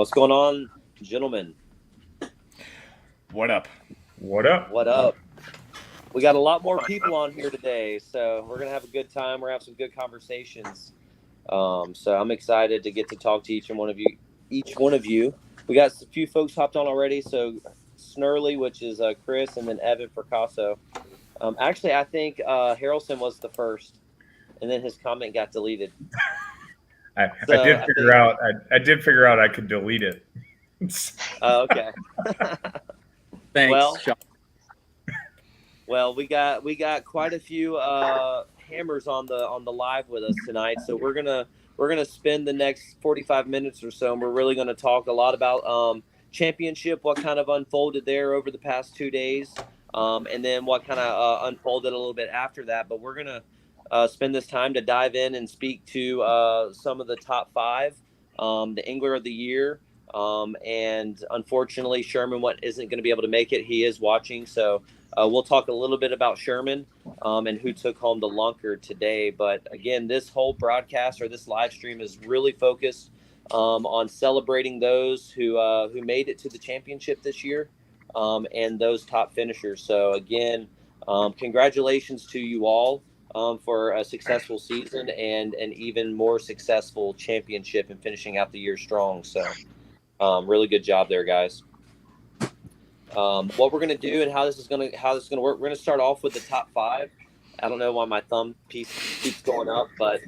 What's going on, gentlemen? What up? What up? What up? We got a lot more people on here today, so we're gonna have a good time. We're gonna have some good conversations. So I'm excited to get to talk to each one of you. We got a few folks hopped on already. So Snurley, which is Chris, and then Evan Percasso. Actually, I think Harrelson was the first, and then his comment got deleted. I did figure out I could delete it. Okay. Thanks, Sean. Well, we got quite a few hammers on the live with us tonight. So we're gonna spend the next 45 minutes or so, and we're really gonna talk a lot about championship, what kind of unfolded there over the past 2 days, and then what kind of unfolded a little bit after that. But we're gonna spend this time to dive in and speak to some of the top five, the Angler of the Year. And unfortunately, Sherman isn't going to be able to make it. He is watching, so we'll talk a little bit about Sherman and who took home the Lunker today. But again, this whole broadcast or this live stream is really focused on celebrating those who made it to the championship this year and those top finishers. So again, congratulations to you all for a successful season and an even more successful championship and finishing out the year strong. So. Really good job there, guys. What we're gonna do and how this is gonna work. We're gonna start off with the top five. I don't know why my thumb piece keeps going up, but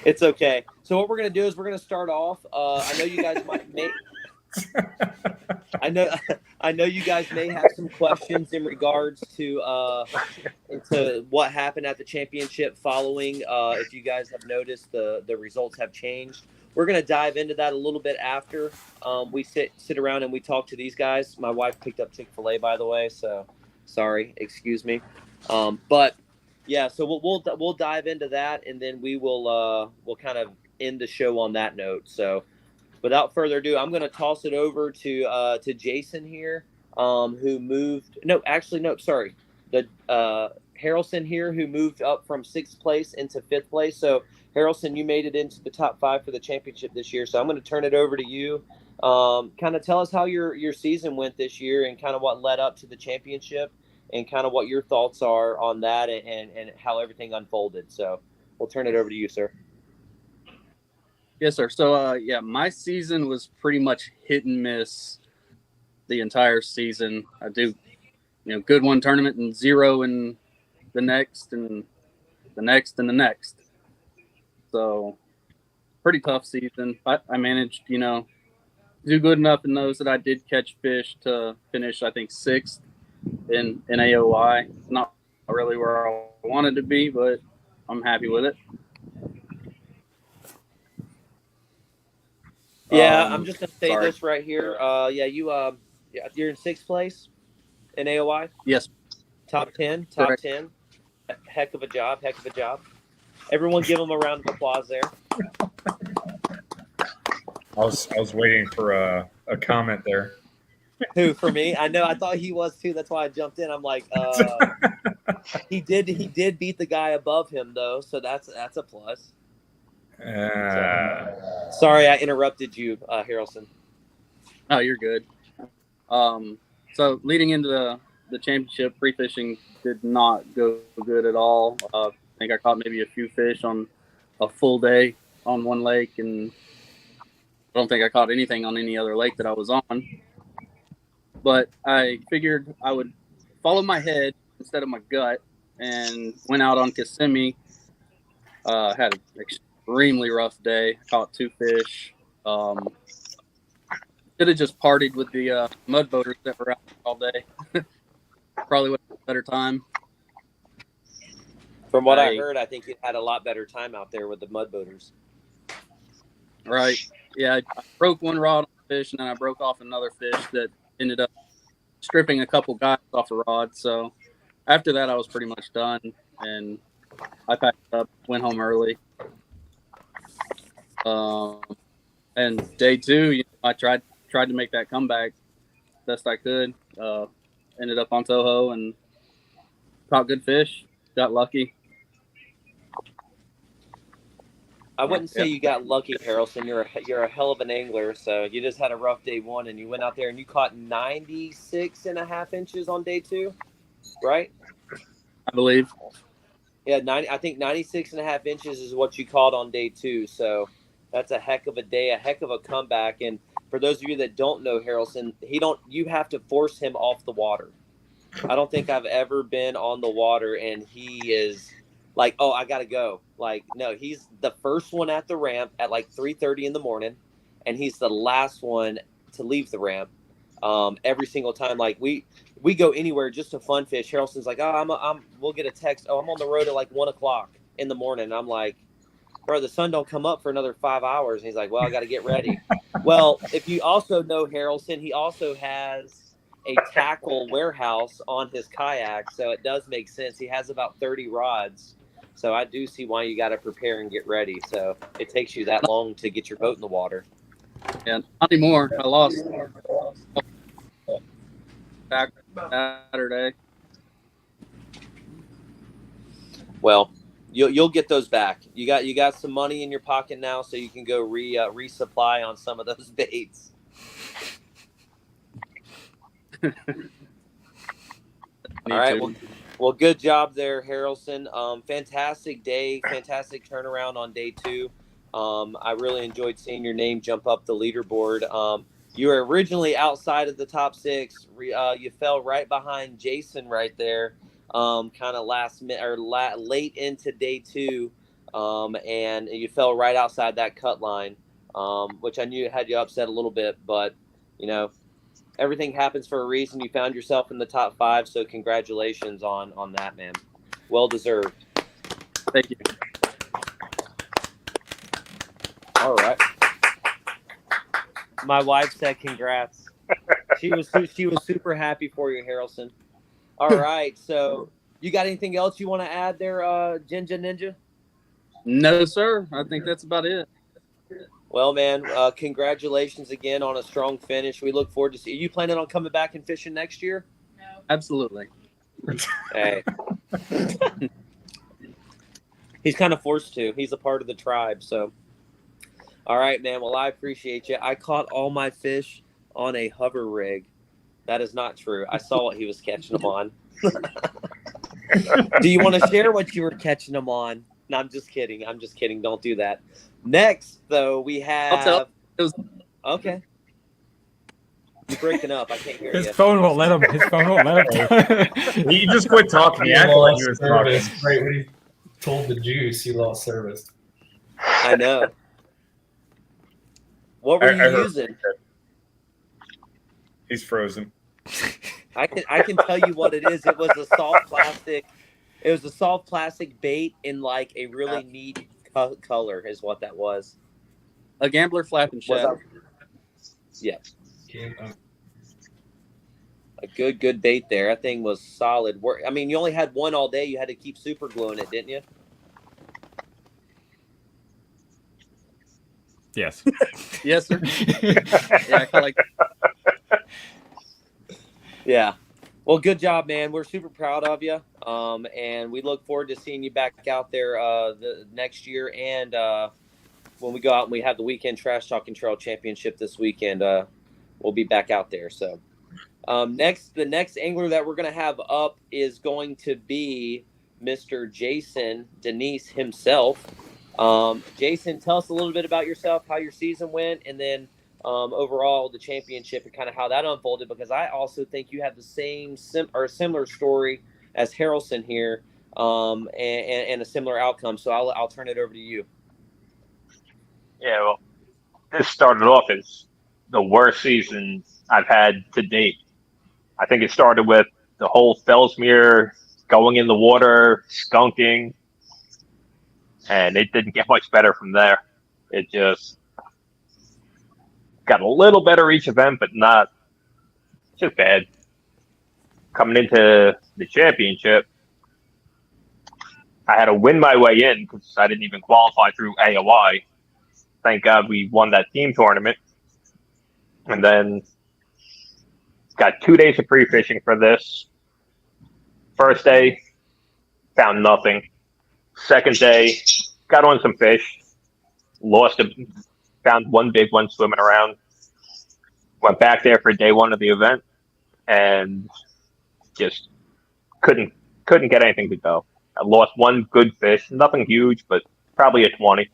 it's okay. So what we're gonna do is we're gonna start off. I know you guys I know you guys may have some questions in regards to what happened at the championship following. If you guys have noticed, the results have changed. We're going to dive into that a little bit after we sit around and we talk to these guys. My wife picked up Chick-fil-A, by the way, so sorry, excuse me. But yeah, so we'll dive into that, and then we'll kind of end the show on that note. So without further ado, I'm going to toss it over to Jason here, who moved. No, sorry, the Harrelson here, who moved up from 6th place into 5th place. So Harrelson, you made it into the top 5 for the championship this year. So I'm going to turn it over to you. Kind of tell us how your season went this year and kind of what led up to the championship and kind of what your thoughts are on that and how everything unfolded. So we'll turn it over to you, sir. Yes, sir. So, my season was pretty much hit and miss the entire season. I do, good one tournament and 0 in the next and the next and the next. So, pretty tough season. I managed, do good enough in those that I did catch fish to finish, I think, 6th in AOI. Not really where I wanted to be, but I'm happy with it. Yeah, I'm just gonna say this right here. You're in 6th place in AOI. Yes. Top 10. Correct. 10. Heck of a job. Everyone, give them a round of applause there. I was waiting for a comment there. Who, for me? I know. I thought he was too. That's why I jumped in. I'm like, he did beat the guy above him though, so that's a plus. Sorry, I interrupted you, Harrelson. Oh, you're good. So leading into the championship, pre-fishing did not go good at all. I think I caught maybe a few fish on a full day on one lake, and I don't think I caught anything on any other lake that I was on. But I figured I would follow my head instead of my gut and went out on Kissimmee. Had an extremely rough day. Caught 2 fish. Should have just partied with the mud boaters that were out all day. Probably would have had a better time. From what I heard, I think you had a lot better time out there with the mud boaters. Right. Yeah, I broke one rod on the fish, and then I broke off another fish that ended up stripping a couple guys off the rod. So after that, I was pretty much done, and I packed up, went home early. And day 2, I tried to make that comeback best I could. Ended up on Toho and caught good fish. Got lucky. I wouldn't say Yep. you got lucky, Harrelson. You're a hell of an angler. So you just had a rough day one, and you went out there and you caught 96.5 inches on day two, right? I believe. Yeah, 90. I think 96.5 inches is what you caught on day two. So that's a heck of a day, a heck of a comeback. And for those of you that don't know Harrelson, you have to force him off the water. I don't think I've ever been on the water and he is like, oh, I gotta go. Like, no, he's the first one at the ramp at like 3:30 in the morning, and he's the last one to leave the ramp. Every single time, like we go anywhere just to fun fish. Harrelson's like, oh, we'll get a text. Oh, I'm on the road at like 1 o'clock in the morning. And I'm like, bro, the sun don't come up for another 5 hours. And he's like, well, I got to get ready. Well, if you also know Harrelson, he also has a tackle warehouse on his kayak, so it does make sense. He has about 30 rods, so I do see why you got to prepare and get ready. So it takes you that long to get your boat in the water. Yeah, not anymore. I lost back Saturday. Well, you'll get those back. You got some money in your pocket now, so you can go resupply on some of those baits. All right. Well, good job there, Harrelson. Fantastic day, fantastic turnaround on day two. I really enjoyed seeing your name jump up the leaderboard. You were originally outside of the top six. You fell right behind Jason right there, kind of last minute or late into day two, and you fell right outside that cut line, which I knew had you upset a little bit, but you know. Everything happens for a reason. You found yourself in the top five, so congratulations on that, man. Well deserved. Thank you. All right. My wife said congrats. She was super happy for you, Harrelson. All right. So you got anything else you want to add there, Jinja Ninja? No, sir. I think that's about it. Well, man, congratulations again on a strong finish. We look forward to see you. Planning on coming back and fishing next year? No. Absolutely. Hey. He's kind of forced to. He's a part of the tribe. So, all right, man. Well, I appreciate you. I caught all my fish on a hover rig. That is not true. I saw what he was catching them on. Do you want to share what you were catching them on? No, I'm just kidding. Don't do that. Next, though, we have. Okay. You're breaking up. I can't hear you. His phone won't let him. He just quit talking. He acted like he was talking. Right when he told the juice, he lost service. I know. What were you using? He's frozen. I can tell you what it is. It was a soft plastic. It was a soft plastic bait in like a really neat color is what that was. A gambler flap and shadow. Yeah. A good bait there. That thing was solid. I mean, you only had one all day. You had to keep super gluing it, didn't you? Yes. Yes, sir. Yeah, I like. Yeah. Well, good job, man. We're super proud of you, and we look forward to seeing you back out there the next year. And when we go out and we have the weekend Trash Talking Trail Championship this weekend, we'll be back out there. So, the next angler that we're going to have up is going to be Mr. Jason Denise himself. Jason, tell us a little bit about yourself, how your season went, and then overall the championship and kind of how that unfolded, because I also think you have the same or a similar story as Harrelson here, and a similar outcome. So I'll turn it over to you. Yeah, well, this started off as the worst season I've had to date. I think it started with the whole Fellsmere going in the water, skunking, and it didn't get much better from there. It just got a little better each event, but not just bad. Coming into the championship, I had to win my way in because I didn't even qualify through AOI. Thank God we won that team tournament. And then got 2 days of pre-fishing for this. First day, found nothing. Second day, got on some fish. found one big one swimming around. Went back there for day one of the event and just couldn't get anything to go. I lost one good fish, nothing huge, but probably a 20.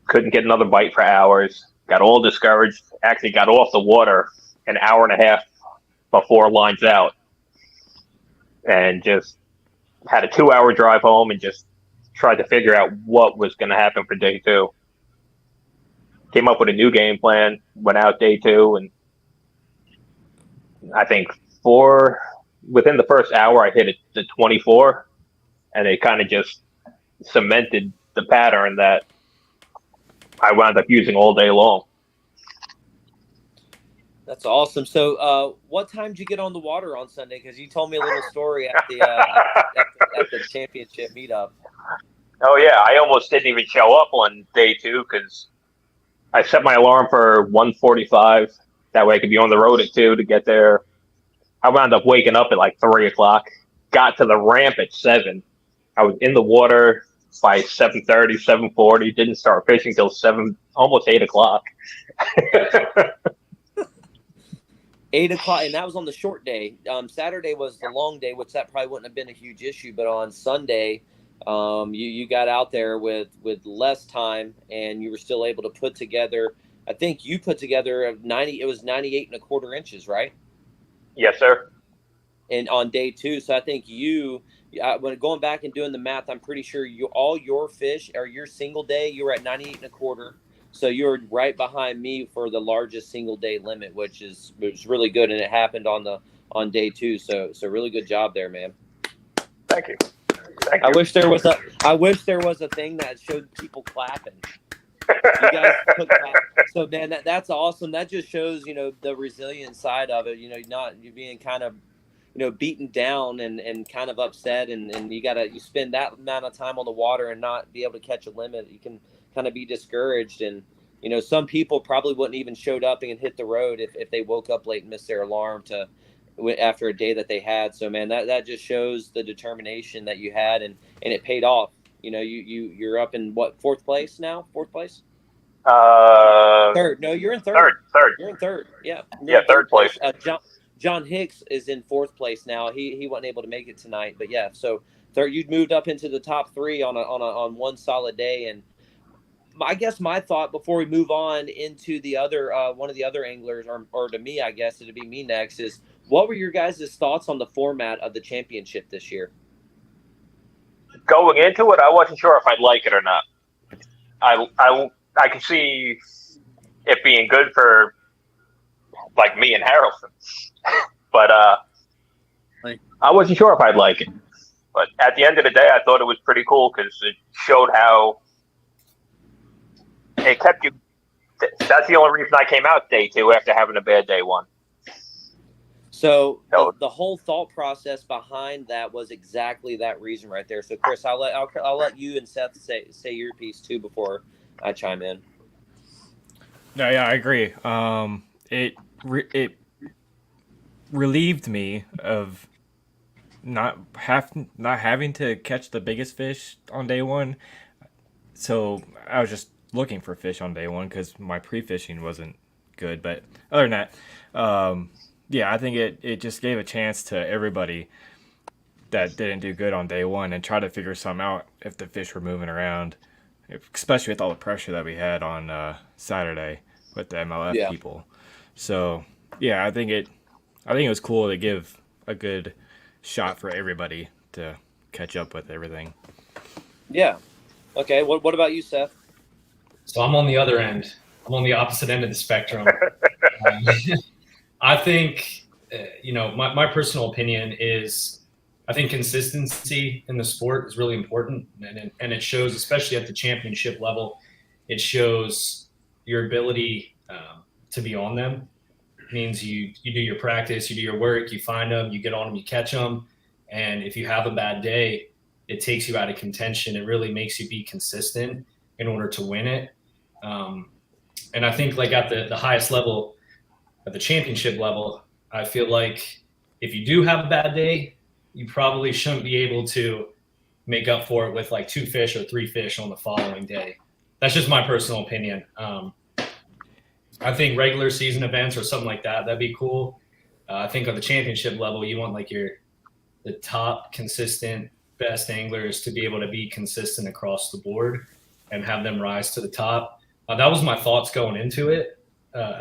Couldn't get another bite for hours. Got all discouraged. Actually got off the water an hour and a half before lines out. And just had a 2-hour drive home and just tried to figure out what was going to happen for day two. Came up with a new game plan, went out day two, and I think within the first hour, I hit it to 24, and it kind of just cemented the pattern that I wound up using all day long. That's awesome. So, what time did you get on the water on Sunday? Because you told me a little story at the championship meetup. Oh yeah, I almost didn't even show up on day two because I set my alarm for 1:45. That way I could be on the road at 2 to get there. I wound up waking up at like 3 o'clock. Got to the ramp at 7. I was in the water by 7:30, 7:40. Didn't start fishing till almost 8 o'clock. 8 o'clock, and that was on the short day. Saturday was the long day, which that probably wouldn't have been a huge issue. But on Sunday, you got out there with less time, and you were still able to put together. I think you put together 90. It was 98.25 inches, right? Yes, sir. And on day two, so I think when going back and doing the math, I'm pretty sure all your fish or your single day, you were at 98.25. So you're right behind me for the largest single day limit, which was really good, and it happened on day two. So really good job there, man. Thank you. I wish there was a thing that showed people clapping. You guys put clap. So man, that's awesome. That just shows the resilient side of it. Not you being kind of beaten down and kind of upset, and you spend that amount of time on the water and not be able to catch a limit. You can kind of be discouraged, and some people probably wouldn't even showed up and hit the road if they woke up late and missed their alarm after a day that they had. So man, that just shows the determination that you had, and it paid off. You're up in what, fourth place now? Fourth place? Third. No, you're in third. Third. You're in third. Yeah. Yeah, third place. John Hicks is in fourth place now. He wasn't able to make it tonight, but yeah. So third, you'd moved up into the top 3 on one solid day. And I guess my thought before we move on into the other one of the other anglers, or to me, I guess it'd be me next, is what were your guys' thoughts on the format of the championship this year? Going into it, I wasn't sure if I'd like it or not. I could see it being good for like me and Harrelson, but I wasn't sure if I'd like it. But at the end of the day, I thought it was pretty cool because it showed how it kept you. That's the only reason I came out day 2 after having a bad day 1. So the whole thought process behind that was exactly that reason right there. So Chris, I'll let you and Seth say your piece too before I chime in. No, yeah, I agree. It relieved me of not having to catch the biggest fish on day 1. So I was just looking for fish on day 1 because my pre-fishing wasn't good. But other than that, yeah, I think it just gave a chance to everybody that didn't do good on day 1 and try to figure something out if the fish were moving around, especially with all the pressure that we had on Saturday with the MLF people. So yeah, I think it was cool to give a good shot for everybody to catch up with everything. Yeah. Okay. What about you, Seth? So I'm on the other end. I'm on the opposite end of the spectrum. I think, my personal opinion is I think consistency in the sport is really important. And it shows, especially at the championship level, it shows your ability to be on them. It means you do your practice, you do your work, you find them, you get on them, you catch them. And if you have a bad day, it takes you out of contention. It really makes you be consistent in order to win it. And I think like at the highest level, at the championship level, I feel like if you do have a bad day, you probably shouldn't be able to make up for it with like 2 fish or 3 fish on the following day. That's just my personal opinion. I think regular season events or something like that, that'd be cool. I think on the championship level, you want like the top consistent best anglers to be able to be consistent across the board and have them rise to the top. That was my thoughts going into it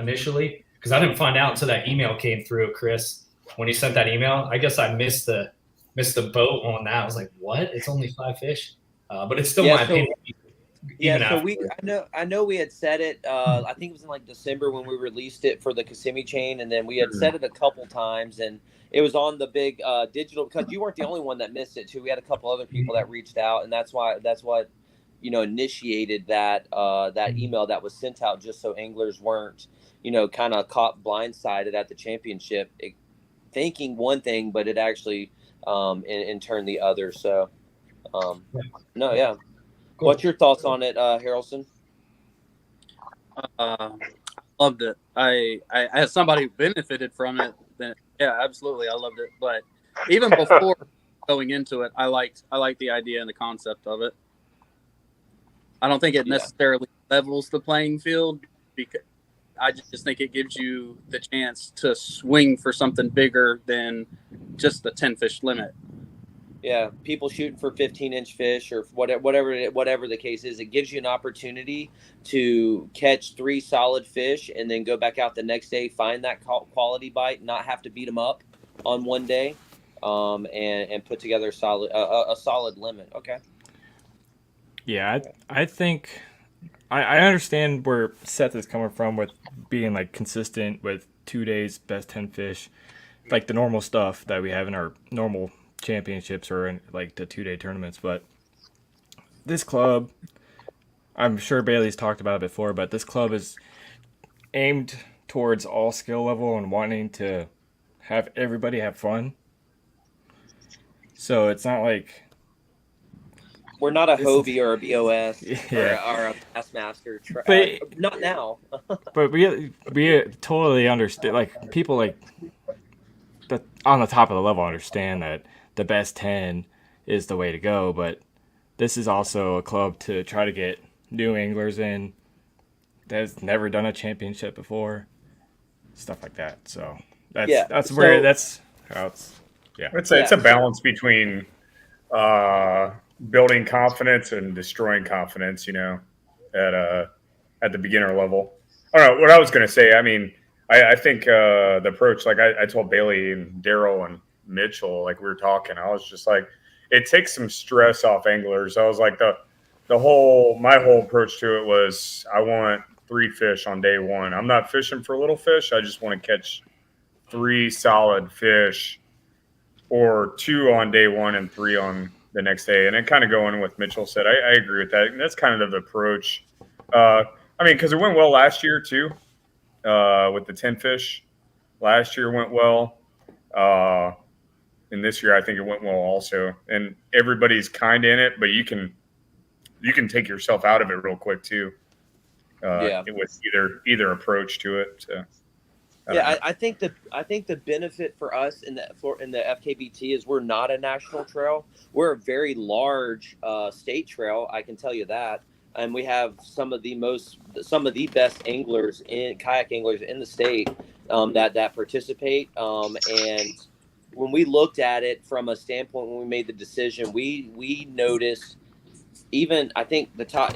initially, because I didn't find out until that email came through, Chris. When he sent that email, I guess I missed the boat on that. I was like, what? It's only 5 fish, but it's still my opinion. I know we had said it. I think it was in like December when we released it for the Kissimmee chain, and then we had said it a couple times, and it was on the big digital, because you weren't the only one that missed it too. We had a couple other people that reached out, and that's what initiated that email that was sent out, just so anglers weren't kind of caught blindsided at the championship, thinking one thing, but it actually in turn the other. So no, yeah. Cool. What's your thoughts on it, Harrelson? Loved it. I as somebody who benefited from it, then yeah, absolutely, I loved it. But even before going into it, I liked the idea and the concept of it. I don't think it necessarily levels the playing field, because I just think it gives you the chance to swing for something bigger than just the 10 fish limit. Yeah, people shooting for 15-inch fish or whatever the case is. It gives you an opportunity to catch 3 solid fish and then go back out the next day, find that quality bite, not have to beat them up on one day, and put together a solid limit. Okay. Yeah, I think I understand where Seth is coming from with being like consistent with 2 days, best 10 fish, like the normal stuff that we have in our normal championships or in like the 2-day tournaments. But this club, I'm sure Bailey's talked about it before, but this club is aimed towards all skill level and wanting to have everybody have fun. So it's not like we're not a Hobie or a BOS or a Bassmaster. But not now. But we totally understand. Like people like that on the top of the level understand that the best 10 is the way to go. But this is also a club to try to get new anglers in that has never done a championship before, stuff like that. So that's how it's. Yeah, it's a balance between building confidence and destroying confidence, at the beginner level. I don't know what I was going to say. I mean, I think the approach, like I told Bailey and Daryl and Mitchell, like we were talking, I was just like, it takes some stress off anglers. I was like, my whole approach to it was, I want 3 fish on day one. I'm not fishing for little fish. I just want to catch 3 solid fish, or 2 on day one and 3 on the next day. And then kind of going with Mitchell said, I agree with that. And that's kind of the approach. I mean, because it went well last year too, with the 10 fish. Last year went well. And this year I think it went well also. And everybody's kind of in it, but you can take yourself out of it real quick too. With either approach to it. So. I think the benefit for us in the FKBT is we're not a national trail. We're a very large state trail. I can tell you that, and we have some of the best anglers kayak anglers in the state that participate. And when we looked at it from a standpoint, when we made the decision, we noticed. Even I think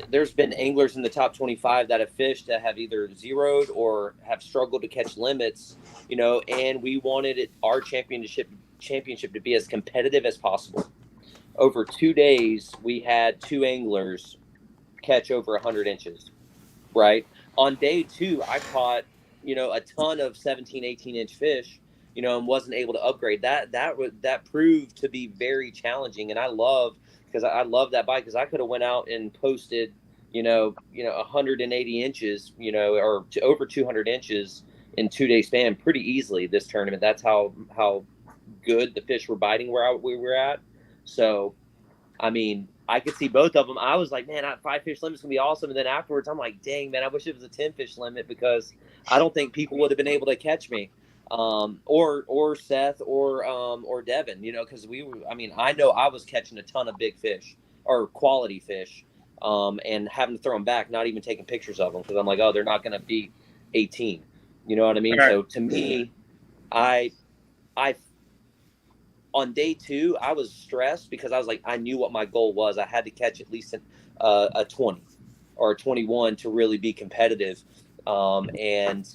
there's been anglers in the top 25 that have fished that have either zeroed or have struggled to catch limits, and we wanted our championship to be as competitive as possible. Over 2 days, we had 2 anglers catch over 100 inches, right? On day 2, I caught, a ton of 17, 18-inch fish, and wasn't able to upgrade. That proved to be very challenging, and I love that bite, because I could have went out and posted, 180 inches, or over 200 inches in 2-day span pretty easily this tournament. That's how good the fish were biting where we were at. So, I mean, I could see both of them. I was like, man, 5 fish limit's gonna be awesome. And then afterwards, I'm like, dang, man, I wish it was a 10 fish limit, because I don't think people would have been able to catch me. or Seth or Devin, you know, because I know I was catching a ton of big fish or quality fish, and having to throw them back, not even taking pictures of them because I'm like, oh, they're not going to beat 18. You know what I mean? All right. So to me, I on day 2, I was stressed because I was like, I knew what my goal was. I had to catch at least a 20 or a 21 to really be competitive. And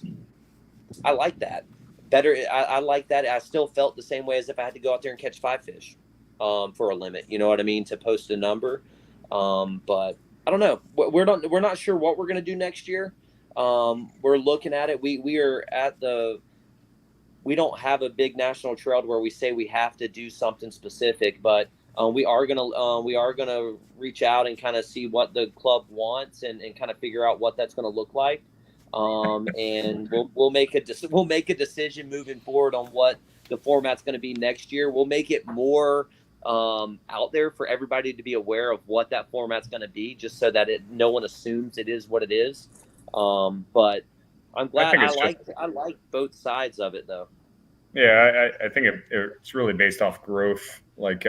I like that better. I like that. I still felt the same way as if I had to go out there and catch 5 fish for a limit. You know what I mean? To post a number. But I don't know. We're not sure what we're going to do next year. We're looking at it. We are at we don't have a big national trail where we say we have to do something specific, but we are gonna reach out and kind of see what the club wants and kind of figure out what that's going to look like. And we'll make a decision moving forward on what the format's going to be next year. We'll make it more out there for everybody to be aware of what that format's going to be, just so that no one assumes it is what it is. But I'm glad I like both sides of it though. Yeah, I think it's really based off growth. Like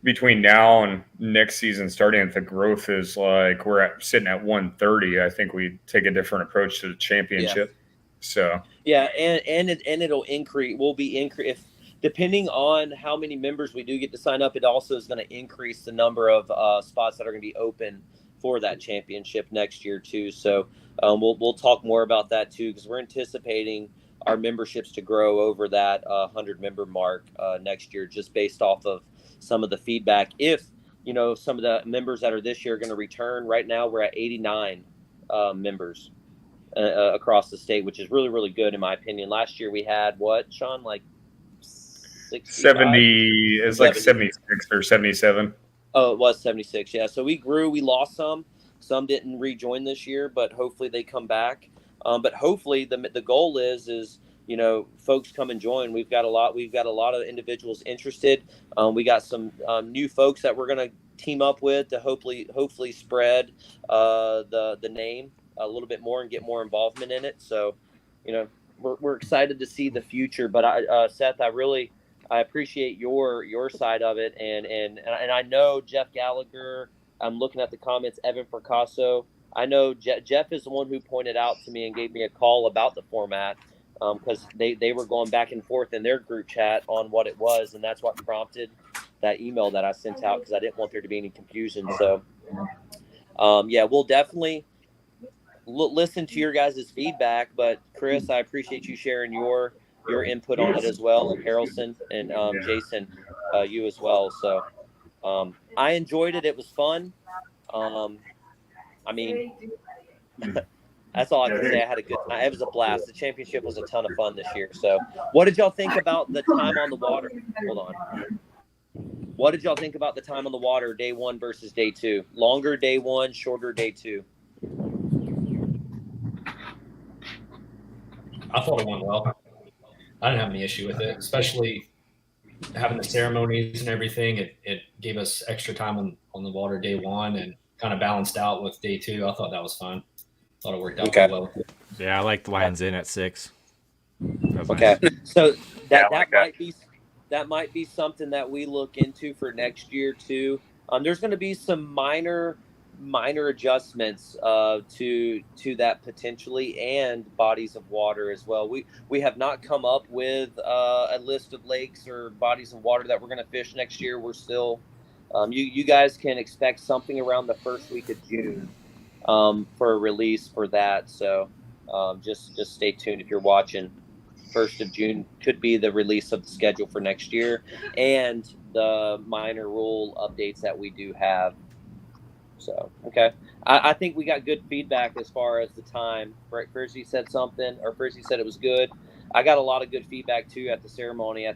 between now and next season starting, if the growth is like sitting at 130, I think we take a different approach to the championship. Yeah. So yeah, and it'll increase. We'll be increase if depending on how many members we do get to sign up. It also is going to increase the number of spots that are going to be open for that championship next year too. So we'll talk more about that too, because we're anticipating our memberships to grow over that 100 member mark next year, just based off of some of the feedback. If you know some of the members that are this year are going to return. Right now we're at 89 members across the state, which is really, really good in my opinion. Last year we had what, Sean, like 70? It's like 76 or 77. Oh, it was 76. Yeah. So we grew. We lost some. Some didn't rejoin this year, but hopefully they come back. But hopefully the goal is you know, folks come and join. We've got a lot of individuals interested. We got some new folks that we're going to team up with to hopefully spread the name a little bit more and get more involvement in it. So, you know, we're excited to see the future. But Seth, I appreciate your side of it, and I know Jeff Gallagher. I'm looking at the comments. Evan Percasso. I know Jeff is the one who pointed out to me and gave me a call about the format, because they were going back and forth in their group chat on what it was, and that's what prompted that email that I sent out, because I didn't want there to be any confusion. So, yeah, we'll definitely listen to your guys' feedback. But Chris, I appreciate you sharing your input on it as well, and Harrelson and Jason, you as well. So I enjoyed it. It was fun. I mean, that's all I can say. I had a good time. It was a blast. The championship was a ton of fun this year. So what did y'all think about the time on the water? Hold on. What did y'all think about the time on the water, day 1 versus day 2? Longer day 1, shorter day 2? I thought it went well. I didn't have any issue with it, especially having the ceremonies and everything. It gave us extra time on the water day 1 and kind of balanced out with day 2. I thought that was fun. Thought it worked out pretty well. Yeah, I like the Lions in at 6. Okay, nice. So that might be something that we look into for next year too. There's going to be some minor adjustments to that potentially, and bodies of water as well. We have not come up with a list of lakes or bodies of water that we're going to fish next year. We're still you guys can expect something around the first week of June for a release for that. So just stay tuned if you're watching. 1st of June could be the release of the schedule for next year and the minor rule updates that we do have. So, okay. I think we got good feedback as far as the time. Right, Frizzy said something, or Frizzy said it was good. I got a lot of good feedback too at the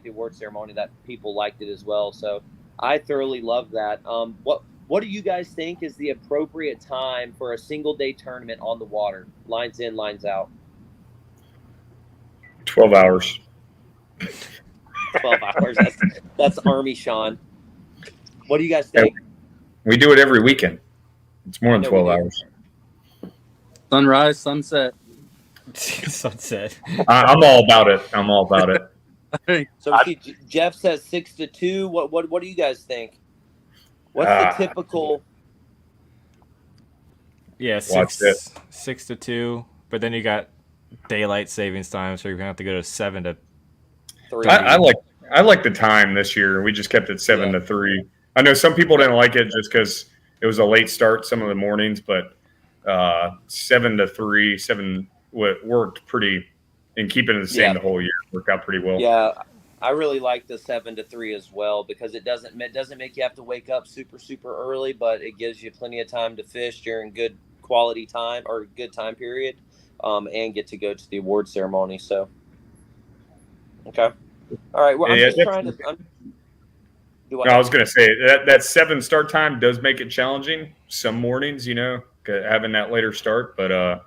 award ceremony, that people liked it as well. So I thoroughly loved that. What do you guys think is the appropriate time for a single day tournament on the water? Lines in, lines out. 12 hours. 12 hours. That's Army Sean. What do you guys think? We do it every weekend. It's more than 12 hours. Sunrise, sunset. Sunset. I'm all about it. I'm all about it. So we see Jeff says 6-2. What do you guys think? What's the typical? Yeah, Watch it. 6-2. But then you got daylight savings time, so you're gonna have to go to 7-3. 3. I like the time this year. We just kept it 7-3. I know some people didn't like it just because it was a late start some of the mornings, but 7-3, worked pretty. And keeping it the same the whole year worked out pretty well. Yeah, I really like the 7-3 as well because it doesn't make you have to wake up super early, but it gives you plenty of time to fish during good quality time or good time period, and get to go to the award ceremony. So, okay, all right. Well, I'm just trying to. I was going to say that 7 start time does make it challenging some mornings, having that later start, but a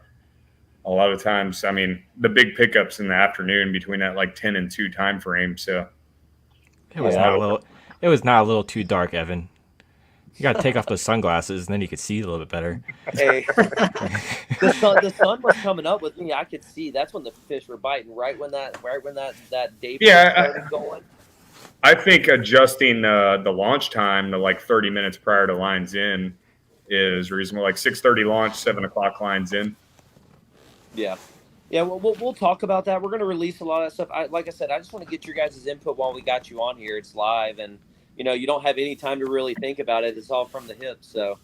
lot of times, I mean, the big pickups in the afternoon between that like 10 and 2 time frame. So it was not a little too dark, Evan. You got to take off those sunglasses, and then you could see a little bit better. Hey, the sun was coming up with me. I could see. That's when the fish were biting. Right when that day started going. I think adjusting the launch time to like 30 minutes prior to lines in is reasonable. Like 6:30 launch, 7 o'clock lines in. Yeah. We'll talk about that. We're going to release a lot of that stuff. Like I said, I just want to get your guys' input while we got you on here. It's live, and you don't have any time to really think about it. It's all from the hip. So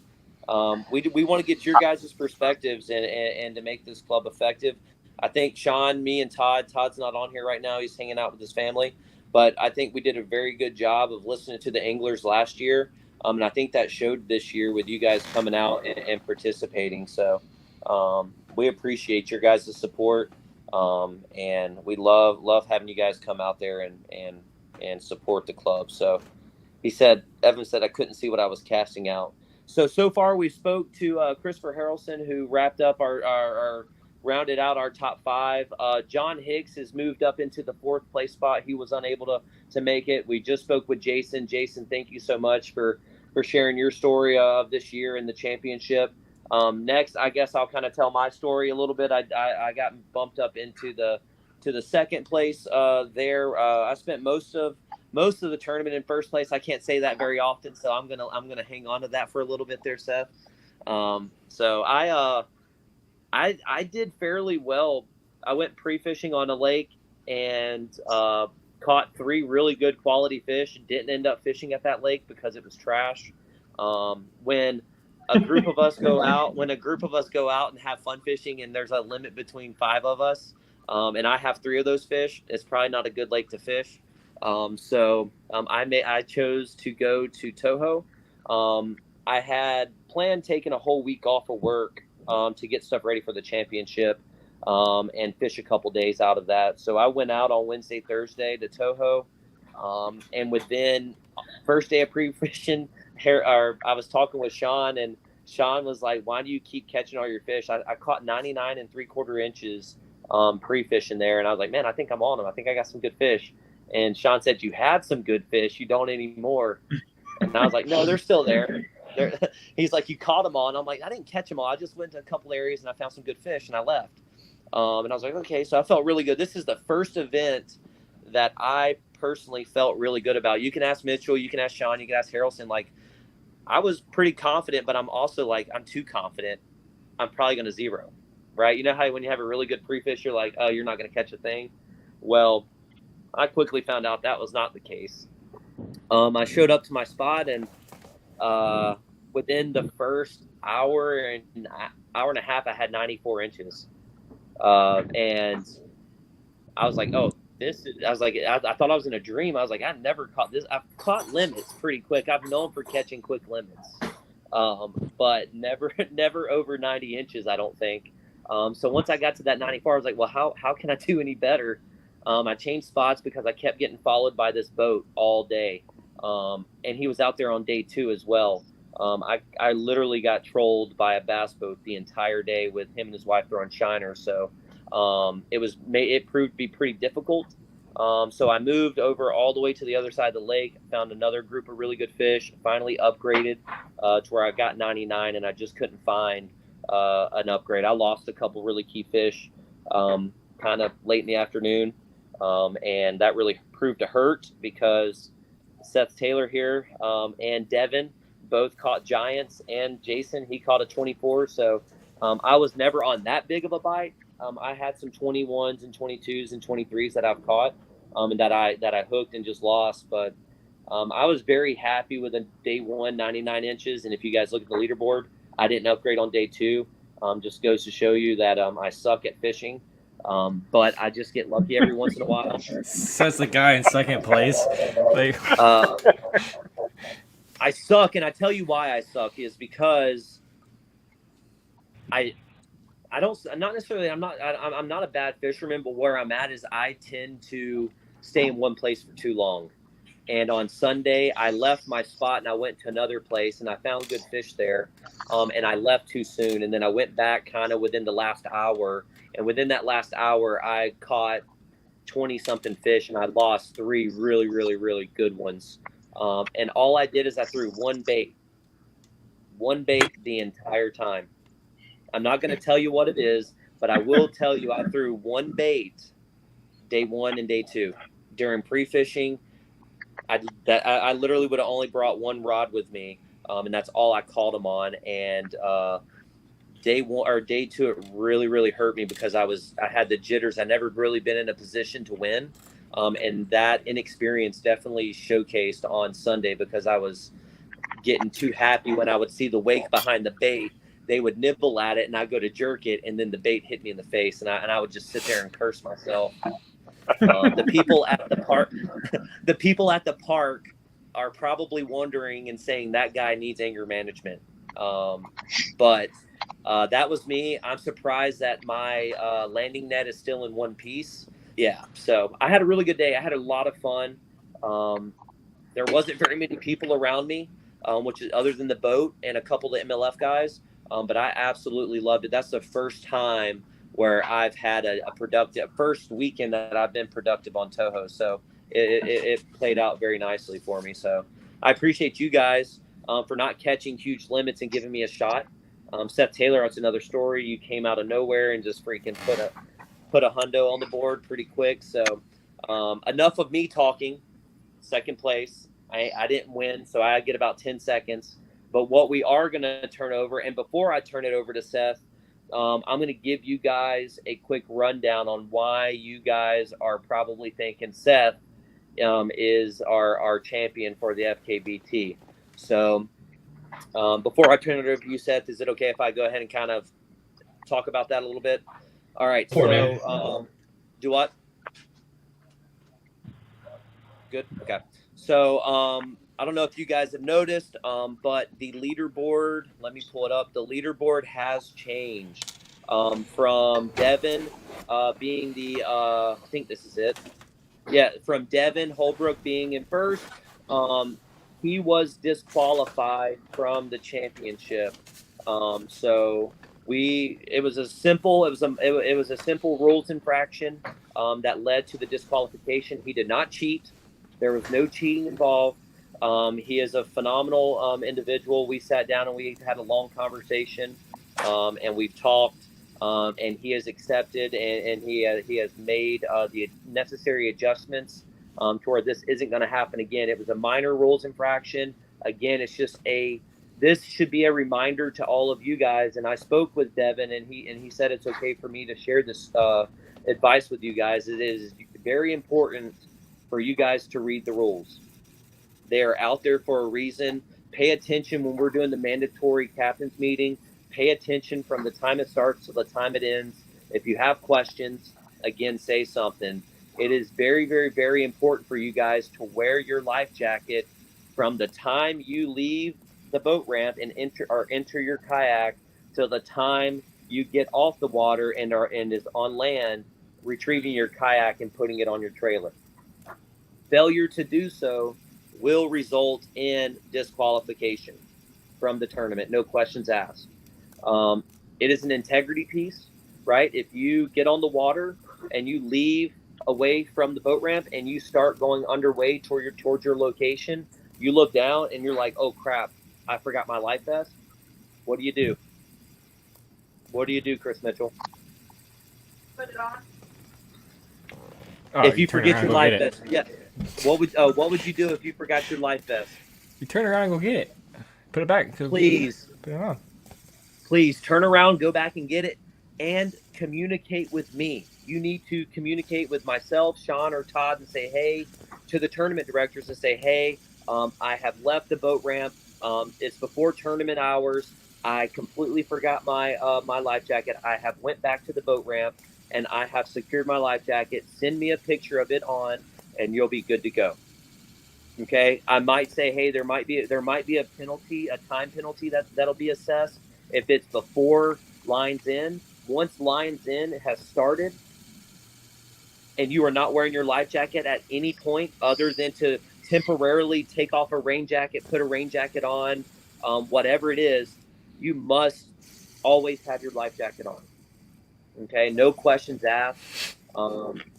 we want to get your guys' perspectives and to make this club effective. I think Sean, me, and Todd's not on here right now. He's hanging out with his family. But I think we did a very good job of listening to the anglers last year. And I think that showed this year with you guys coming out and participating. So we appreciate your guys' support. And we love having you guys come out there and support the club. So Evan said, I couldn't see what I was casting out. So far we spoke to Christopher Harrelson, who wrapped up our rounded out our top 5. John Hicks has moved up into the 4th place spot. He was unable to make it. We just spoke with Jason. Jason, thank you so much for sharing your story of this year in the championship. Next, I guess I'll kind of tell my story a little bit. I got bumped up into the 2nd place there. I spent most of the tournament in 1st place. I can't say that very often, so I'm gonna hang on to that for a little bit there, Seth. So I did fairly well. I went pre-fishing on a lake and caught 3 really good quality fish. Didn't end up fishing at that lake because it was trash. When a group of us go out and have fun fishing, and there's a limit between 5 of us, and I have 3 of those fish, it's probably not a good lake to fish. So I chose to go to Toho. I had planned taking a whole week off of work to get stuff ready for the championship and fish a couple days out of that. So I went out on Wednesday, Thursday to Toho. And within first day of pre-fishing, I was talking with Sean, and Sean was like, why do you keep catching all your fish? I caught 99 3/4 inches pre-fishing there. And I was like, man, I think I'm on them. I think I got some good fish. And Sean said, you had some good fish. You don't anymore. And I was like, no, they're still there. He's like, you caught them all. And I'm like, I didn't catch them all. I just went to a couple areas and I found some good fish and I left. And I was like, okay, so I felt really good. This is the first event that I personally felt really good about. You can ask Mitchell, you can ask Sean, you can ask Harrelson. Like, I was pretty confident, but I'm also like, I'm too confident. I'm probably going to zero, right? You know how when you have a really good pre-fish, you're like, oh, you're not going to catch a thing. Well, I quickly found out that was not the case. I showed up to my spot, and within the first hour and a half, I had 94 inches. And I was like, oh, I thought I was in a dream. I was like, I never caught this. I've caught limits pretty quick. I've known for catching quick limits. But never over 90 inches, I don't think. So once I got to that 94, I was like, well, how can I do any better? I changed spots because I kept getting followed by this boat all day. And he was out there on day 2 as well. I literally got trolled by a bass boat the entire day with him and his wife throwing shiners. So it proved to be pretty difficult. So I moved over all the way to the other side of the lake, found another group of really good fish, finally upgraded to where I got 99, and I just couldn't find an upgrade. I lost a couple really key fish kind of late in the afternoon. And that really proved to hurt because Seth Taylor here and Devin both caught giants, and Jason, he caught a 24. So I was never on that big of a bite. I had some 21s and 22s and 23s that I've caught and that I hooked and just lost. But I was very happy with a day one 99 inches. And if you guys look at the leaderboard, I didn't upgrade on day two. Just goes to show you that I suck at fishing. But I just get lucky every once in a while. Says the guy in second place. Like, I suck, and I tell you why I suck is because I don't, not necessarily, I'm not a bad fisherman, but where I'm at is I tend to stay in one place for too long. And on Sunday, I left my spot and I went to another place and I found good fish there. And I left too soon. And then I went back kind of within the last hour. And within that last hour, I caught 20 something fish and I lost 3 really, really, really good ones. And all I did is I threw one bait the entire time. I'm not going to tell you what it is, but I will tell you I threw one bait day one and day two during pre-fishing. I literally would have only brought one rod with me, and that's all I called them on. And day one or day two, it really, really hurt me because I had the jitters. I never really been in a position to win, and that inexperience definitely showcased on Sunday because I was getting too happy when I would see the wake behind the bait. They would nibble at it, and I'd go to jerk it, and then the bait hit me in the face, and I would just sit there and curse myself. The people at the park are probably wondering and saying that guy needs anger management. But that was me. I'm surprised that my landing net is still in one piece. Yeah, so I had a really good day. I had a lot of fun. There wasn't very many people around me, which is other than the boat and a couple of MLF guys. But I absolutely loved it. That's the first time where I've had a productive first weekend that I've been productive on Toho. So it played out very nicely for me. So I appreciate you guys for not catching huge limits and giving me a shot. Seth Taylor, that's another story. You came out of nowhere and just freaking put a hundo on the board pretty quick. So enough of me talking. Second place. I didn't win, so I get about 10 seconds. But what we are going to turn over, and before I turn it over to Seth, I'm going to give you guys a quick rundown on why you guys are probably thinking Seth is our champion for the FKBT. So before I turn it over to you, Seth, is it okay if I go ahead and kind of talk about that a little bit? All right. So do what? Good. Okay. So I don't know if you guys have noticed, but the leaderboard, let me pull it up. The leaderboard has changed from Devin being the, I think this is it. Yeah, from Devin Holbrook being in first. He was disqualified from the championship. So it was a simple rules infraction that led to the disqualification. He did not cheat. There was no cheating involved. He is a phenomenal individual. We sat down and we had a long conversation, and we've talked, and he has accepted and he has made the necessary adjustments to where this isn't going to happen again. It was a minor rules infraction. Again, it's just this should be a reminder to all of you guys. And I spoke with Devin, and he said it's okay for me to share this advice with you guys. It is very important for you guys to read the rules. They are out there for a reason. Pay attention when we're doing the mandatory captain's meeting. Pay attention from the time it starts to the time it ends. If you have questions, again, say something. It is very, very, very important for you guys to wear your life jacket from the time you leave the boat ramp and enter your kayak to the time you get off the water and is on land, retrieving your kayak and putting it on your trailer. Failure to do so will result in disqualification from the tournament. No questions asked. It is an integrity piece, right? If you get on the water and you leave away from the boat ramp and you start going underway towards your location, you look down and you're like, oh crap, I forgot my life vest. What do you do? What do you do, Chris Mitchell? Oh, If you turn forget around your and go life get it. vest, yeah. What would you do if you forgot your life vest? You turn around and go get it. Put it back. Please, Put it on. please turn around, go back and get it, and communicate with me. You need to communicate with myself, Sean, or Todd, and say, hey, to the tournament directors, and say, hey, I have left the boat ramp. It's before tournament hours. I completely forgot my my life jacket. I have went back to the boat ramp and I have secured my life jacket. Send me a picture of it on, and you'll be good to go. Okay. I might say, hey, there might be a penalty, a time penalty that'll be assessed if it's before lines in. Once lines in has started, and you are not wearing your life jacket at any point other than to temporarily take off a rain jacket, put a rain jacket on, whatever it is, you must always have your life jacket on. Okay, no questions asked.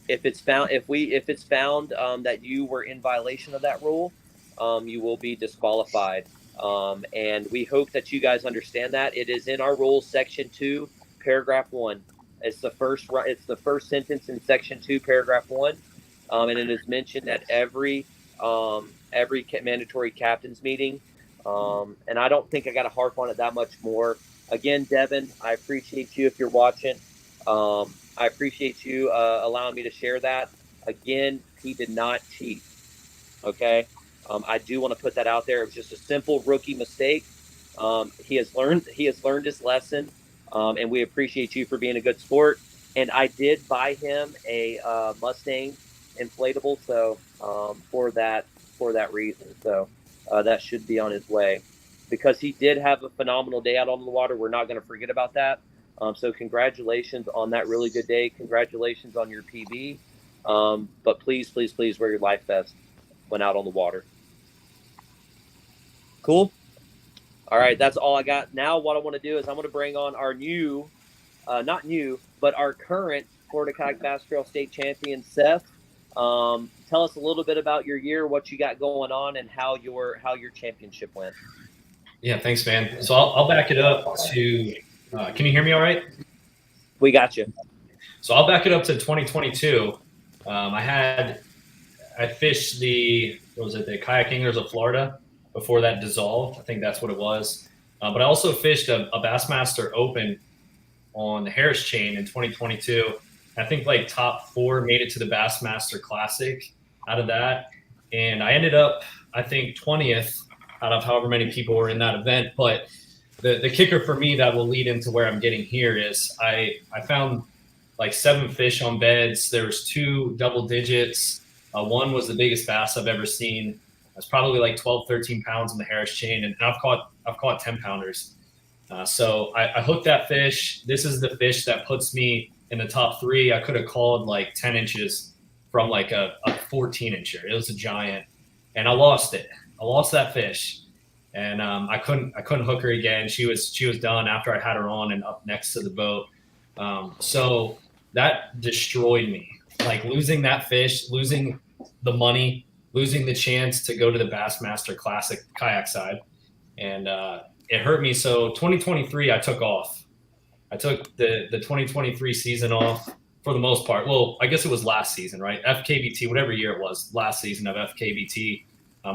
If it's found, if it's found that you were in violation of that rule, you will be disqualified. And we hope that you guys understand that. It is in our rules, section 2, paragraph 1. It's the first sentence in section 2, paragraph 1, and it is mentioned at every mandatory captain's meeting. And I don't think I got to harp on it that much more. Again, Devin, I appreciate you if you're watching. I appreciate you allowing me to share that. Again, he did not cheat. Okay, I do want to put that out there. It was just a simple rookie mistake. He has learned his lesson, and we appreciate you for being a good sport. And I did buy him a Mustang inflatable, so for that reason. So that should be on his way, because he did have a phenomenal day out on the water. We're not going to forget about that. So congratulations on that really good day. Congratulations on your PB. But please, please, please wear your life vest when out on the water. Cool. All right, that's all I got. Now what I want to do is I'm going to bring on our new, not new, but our current Florida Kayak Bass Trail State Champion, Seth. Tell us a little bit about your year, what you got going on, and how your championship went. Yeah, thanks, man. So I'll back it up to can you hear me all right? We got you. So I'll back it up to 2022. I fished the Kayak Anglers of Florida before that dissolved. I think that's what it was. But I also fished a Bassmaster Open on the Harris chain in 2022. I think like top 4 made it to the Bassmaster Classic out of that. And I ended up, I think, 20th out of however many people were in that event. But the kicker for me that will lead into where I'm getting here is I found like 7 fish on beds. There was 2 double digits. One was the biggest bass I've ever seen. It's probably like 12, 13 pounds in the Harris chain, and I've caught 10 pounders. So I hooked that fish. This is the fish that puts me in the top 3. I could have called like 10 inches from like a 14 incher. It was a giant, and I lost it. I lost that fish, and I couldn't hook her again. She was done after I had her on and up next to the boat. So that destroyed me. Like losing that fish, losing the money, losing the chance to go to the Bassmaster Classic kayak side, and it hurt me. So 2023, I took off. I took the 2023 season off for the most part. Well, I guess it was last season, right? FKBT, whatever year it was, last season of FKBT.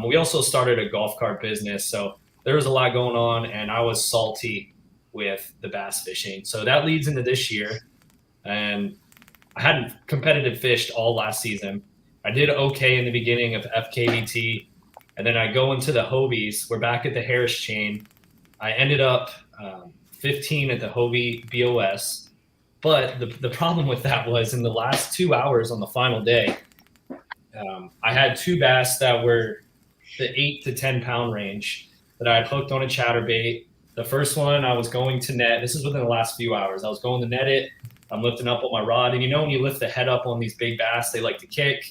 We also started a golf cart business, so there was a lot going on, and I was salty with the bass fishing. So that leads into this year, and I hadn't competitive fished all last season. I did okay in the beginning of FKBT, and then I go into the Hobies. We're back at the Harris chain. I ended up 15 at the Hobie BOS, but the problem with that was in the last 2 hours on the final day, I had 2 bass that were the 8 to 10 pound range that I had hooked on a chatterbait. The first one I was going to net. This is within the last few hours. I was going to net it. I'm lifting up with my rod, and you know when you lift the head up on these big bass, they like to kick.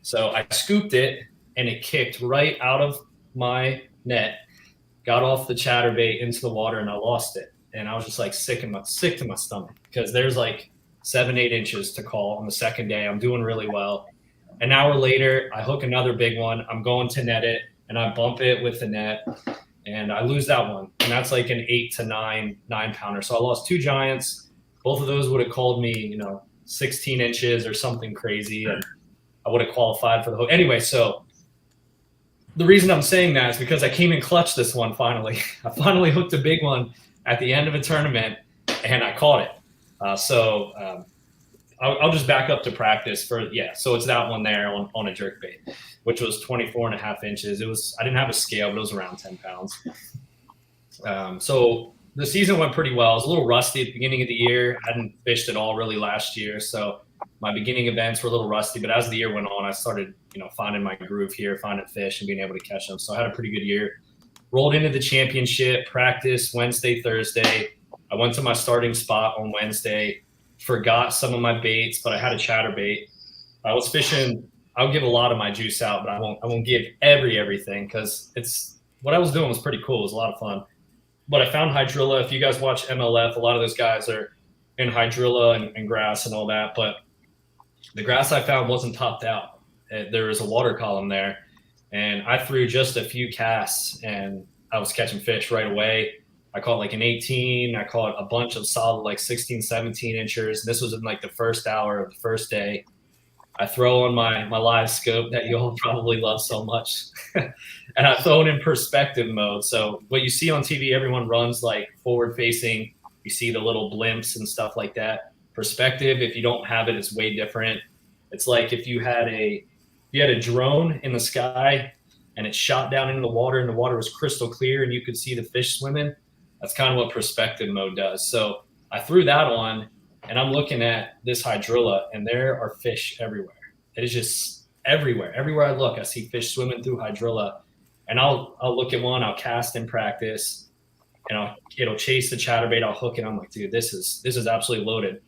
So I scooped it, and it kicked right out of my net, got off the chatterbait into the water, and I lost it. And I was just like sick to my stomach, because there's like 7-8 inches to call on the second day. I'm doing really well. An hour later, I hook another big one. I'm going to net it, and I bump it with the net, and I lose that one. And that's like an 8 to 9 pounder. So I lost 2 giants. Both of those would have called me, 16 inches or something crazy, and I would have qualified for the hook. Anyway, so the reason I'm saying that is because I came in clutch this one finally. I finally hooked a big one at the end of a tournament, and I caught it. I'll just back up to practice for, so it's that one there on a jerkbait, which was 24.5 inches. I didn't have a scale, but it was around 10 pounds. So the season went pretty well. I was a little rusty at the beginning of the year. I hadn't fished at all really last year, so my beginning events were a little rusty. But as the year went on, I started, finding my groove here, finding fish, and being able to catch them. So I had a pretty good year. Rolled into the championship, practice Wednesday, Thursday. I went to my starting spot on Wednesday, forgot some of my baits, but I had a chatterbait. I was fishing. I'll give a lot of my juice out, but I won't give everything, because what I was doing was pretty cool. It was a lot of fun. But I found hydrilla. If you guys watch MLF, a lot of those guys are in hydrilla and grass and all that. But the grass I found wasn't topped out. There was a water column there. And I threw just a few casts, and I was catching fish right away. I caught like an 18. I caught a bunch of solid like 16, 17 inches. This was in like the first hour of the first day. I throw on my live scope that you all probably love so much. And I throw it in perspective mode. So what you see on TV, everyone runs like forward facing. You see the little blimps and stuff like that. Perspective, if you don't have it, it's way different. It's like if you had a drone in the sky and it shot down into the water, and the water was crystal clear and you could see the fish swimming. That's kind of what perspective mode does. So I threw that on, and I'm looking at this hydrilla, and there are fish everywhere. It is just everywhere. Everywhere I look, I see fish swimming through hydrilla. And I'll look at one, I'll cast in practice, and it'll chase the chatterbait. I'll hook it. I'm like, dude, this is absolutely loaded.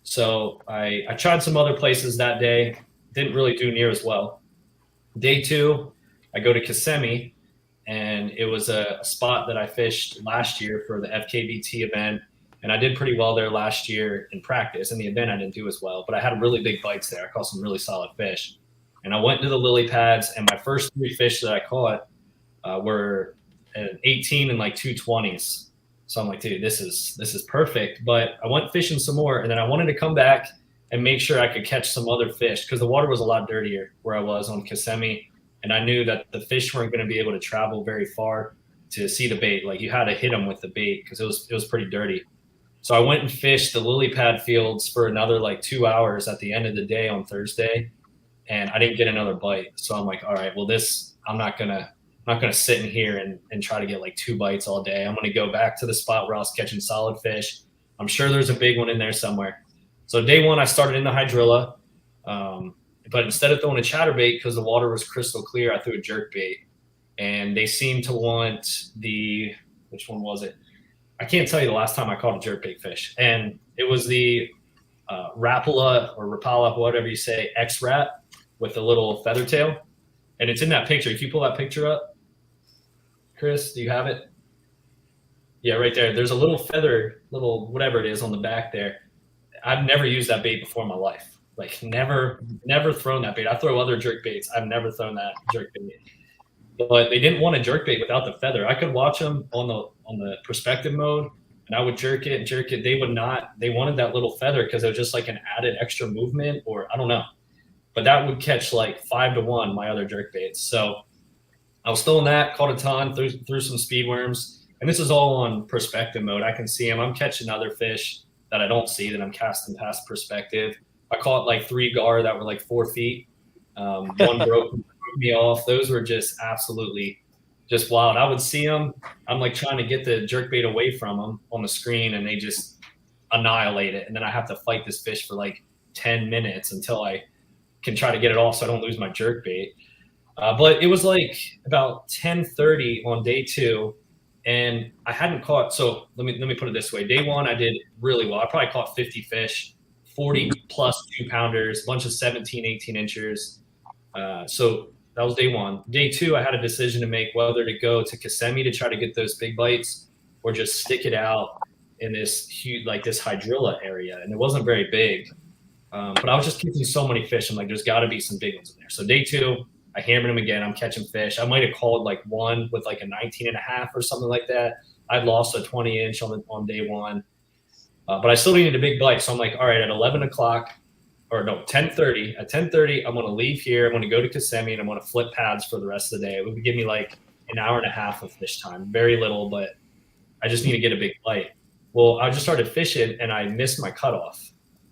So I tried some other places that day. Didn't really do near as well. Day 2, I go to Kissimmee, and it was a spot that I fished last year for the FKBT event. And I did pretty well there last year in practice. In the event, I didn't do as well, but I had really big bites there. I caught some really solid fish. And I went to the lily pads, and my first 3 fish that I caught were an 18 and like 220s. So I'm like, dude, this is perfect. But I went fishing some more, and then I wanted to come back and make sure I could catch some other fish, because the water was a lot dirtier where I was on Kissimmee. And I knew that the fish weren't going to be able to travel very far to see the bait. Like, you had to hit them with the bait because it was pretty dirty. So I went and fished the lily pad fields for another like 2 hours at the end of the day on Thursday, and I didn't get another bite. So I'm like, all right, well, I'm not gonna sit in here and try to get like 2 bites all day. I'm gonna go back to the spot where I was catching solid fish. I'm sure there's a big one in there somewhere. So day 1, I started in the hydrilla, but instead of throwing a chatterbait, because the water was crystal clear, I threw a jerkbait. And they seemed to want which one was it? I can't tell you the last time I caught a jerkbait fish. And it was the Rapala or Rapala, whatever you say, X-Rat with a little feather tail. And it's in that picture. If you pull that picture up, Chris, do you have it? Yeah, right there. There's a little feather, little whatever it is on the back there. I've never used that bait before in my life. Like, never thrown that bait. I throw other jerk baits. I've never thrown that jerk bait. But they didn't want a jerk bait without the feather. I could watch them on the perspective mode, and I would jerk it. They would not. They wanted that little feather because it was just like an added extra movement, or I don't know. But that would catch like 5-1 my other jerk baits. So I was throwing that, caught a ton, threw some speed worms, and this is all on perspective mode. I can see them. I'm catching other fish that I don't see that I'm casting past perspective. I caught like 3 gar that were like 4 feet. One broke me off. Those were just absolutely just wild. I would see them. I'm like trying to get the jerkbait away from them on the screen, and they just annihilate it. And then I have to fight this fish for like 10 minutes until I can try to get it off so I don't lose my jerkbait. But it was like about 10:30 on day 2, and I hadn't caught. So let me put it this way. Day 1, I did really well. I probably caught 50 fish, 40 plus 2-pounders, a bunch of 17, 18 inches. So that was day 1. Day 2, I had a decision to make whether to go to Kissimmee to try to get those big bites or just stick it out in this huge, like this hydrilla area. And it wasn't very big, but I was just catching so many fish. I'm like, there's got to be some big ones in there. So day 2, I hammered them again. I'm catching fish. I might have called like one with like a 19.5 or something like that. I'd lost a 20 inch on day 1. But I still needed a big bite. So I'm like, all right, at 11 o'clock, or no, 10:30. At 10:30, I'm going to leave here. I'm going to go to Kissimmee, and I'm going to flip pads for the rest of the day. It would give me like an hour and a half of fish time. Very little, but I just need to get a big bite. Well, I just started fishing, and I missed my cutoff.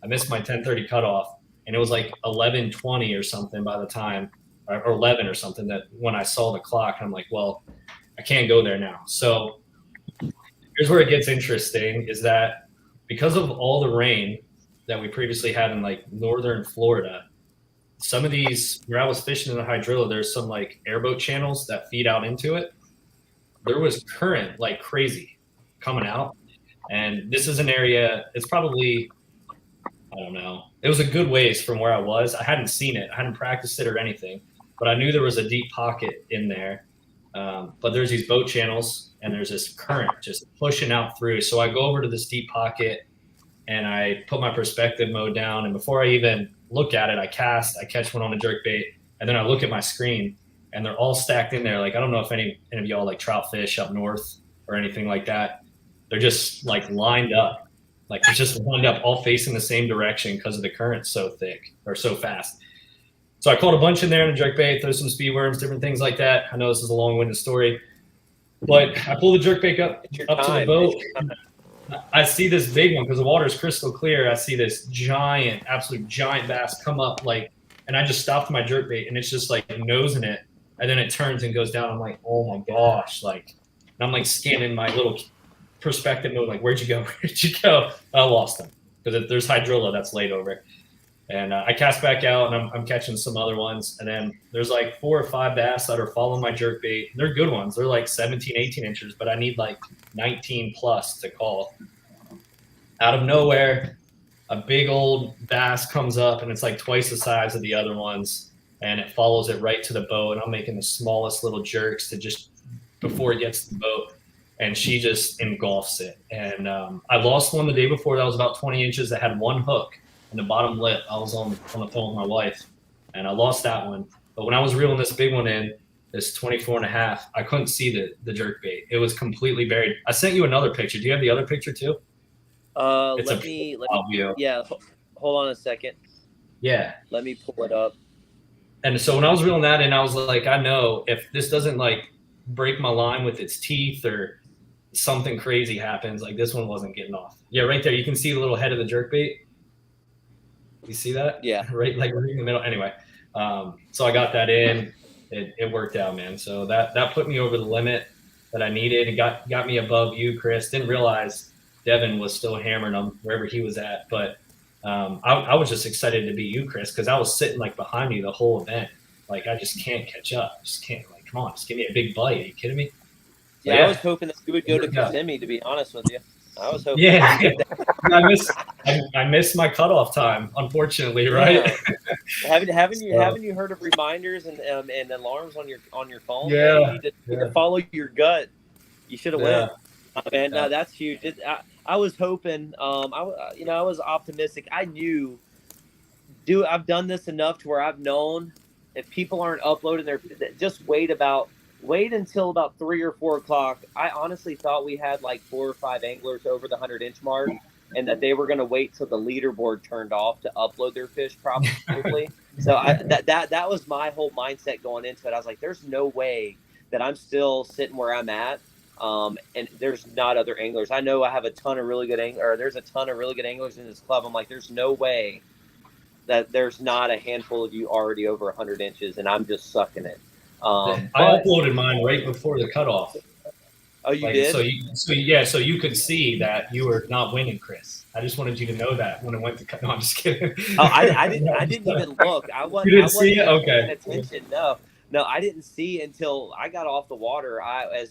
I missed my 10:30 cutoff, and it was like 11:20 or something by the time, or 11 or something, that when I saw the clock. I'm like, well, I can't go there now. So here's where it gets interesting, is that because of all the rain that we previously had in like northern Florida, some of these, where I was fishing in the hydrilla, there's some like airboat channels that feed out into it. There was current like crazy coming out. And this is an area, it's probably, I don't know, it was a good ways from where I was. I hadn't seen it, I hadn't practiced it or anything, but I knew there was a deep pocket in there. But there's these boat channels, and there's this current just pushing out through. So I go over to this deep pocket, and I put my perspective mode down. And before I even look at it, I catch one on a jerkbait, and then I look at my screen, and they're all stacked in there. Like, I don't know if any of y'all like trout fish up north or anything like that. They're just like lined up. Like, they're just lined up, all facing the same direction because of the current so thick or so fast. So I caught a bunch in there in a jerkbait, throw some speed worms, different things like that. I know this is a long-winded story, but I pull the jerkbait up to the boat. I see this big one because the water is crystal clear. I see this giant, absolute giant bass come up, like, and I just stopped my jerkbait, and it's just like nosing it, and then it turns and goes down. I'm like, oh my gosh, like, and I'm like scanning my little perspective mode, like, where'd you go? Where'd you go? I lost them because there's hydrilla that's laid over. And I cast back out, and I'm catching some other ones. And then there's like 4 or 5 bass that are following my jerkbait. They're good ones. They're like 17, 18 inches, but I need like 19 plus to call. Out of nowhere, a big old bass comes up, and it's like twice the size of the other ones. And it follows it right to the boat. And I'm making the smallest little jerks to just before it gets to the boat. And she just engulfs it. And I lost one the day before that was about 20 inches that had one hook. And the bottom lip, I was on the phone with my wife, and I lost that one. But when I was reeling this big one in, this 24 and a half, I couldn't see the jerkbait. It was completely buried. I sent you another picture. Do you have the other picture too? Let me yeah, hold on a second. Yeah. Let me pull it up. And so when I was reeling that in, I was like, I know if this doesn't like break my line with its teeth or something crazy happens, like this one wasn't getting off. Yeah, right there. You can see the little head of the jerkbait. You see that? Yeah. Right, like right in the middle. Anyway, so I got that in. It worked out, man. So that put me over the limit that I needed. It got me above you, Chris. Didn't realize Devin was still hammering them wherever he was at. But I was just excited to beat you, Chris, because I was sitting like behind you the whole event. Like, I just can't catch up. Just can't. Like, come on, just give me a big bite. Are you kidding me? Yeah, I was hoping that you would go to Kissimmee, to be honest with you. I was hoping. Yeah, I missed my cutoff time, unfortunately. Right? Yeah. Haven't you heard of reminders and alarms on your phone? Yeah, you need to follow your gut. You should have went. And that's huge. I was hoping. I was optimistic. I knew. I've done this enough to where I've known if people aren't uploading their, just wait until about 3 or 4 o'clock. I honestly thought we had like 4 or 5 anglers over the 100-inch mark, and that they were going to wait till the leaderboard turned off to upload their fish probably. So that was my whole mindset going into it. I was like, there's no way that I'm still sitting where I'm at. And there's not other anglers. I know I have a ton of really good there's a ton of really good anglers in this club. I'm like, there's no way that there's not a handful of you already over 100 inches, and I'm just sucking it. I uploaded mine right before the cutoff. Oh, you did? So you could see that you were not winning, Chris. I just wanted you to know that when it went to cut. No, I'm just kidding. Oh, I didn't even look. You didn't see it? Okay. Paying attention. No, I didn't see until I got off the water.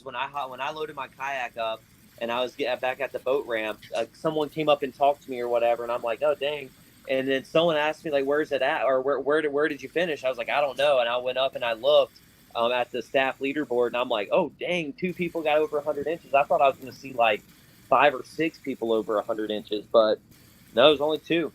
When I loaded my kayak up and I was back at the boat ramp, someone came up and talked to me or whatever, and I'm like, oh dang. And then someone asked me like, where's it at, or where did you finish? I was like, I don't know. And I went up and I looked at the staff leaderboard, and I'm like, oh dang, 2 people got over 100 inches. I thought I was going to see like 5 or 6 people over 100 inches, but no, it was only 2.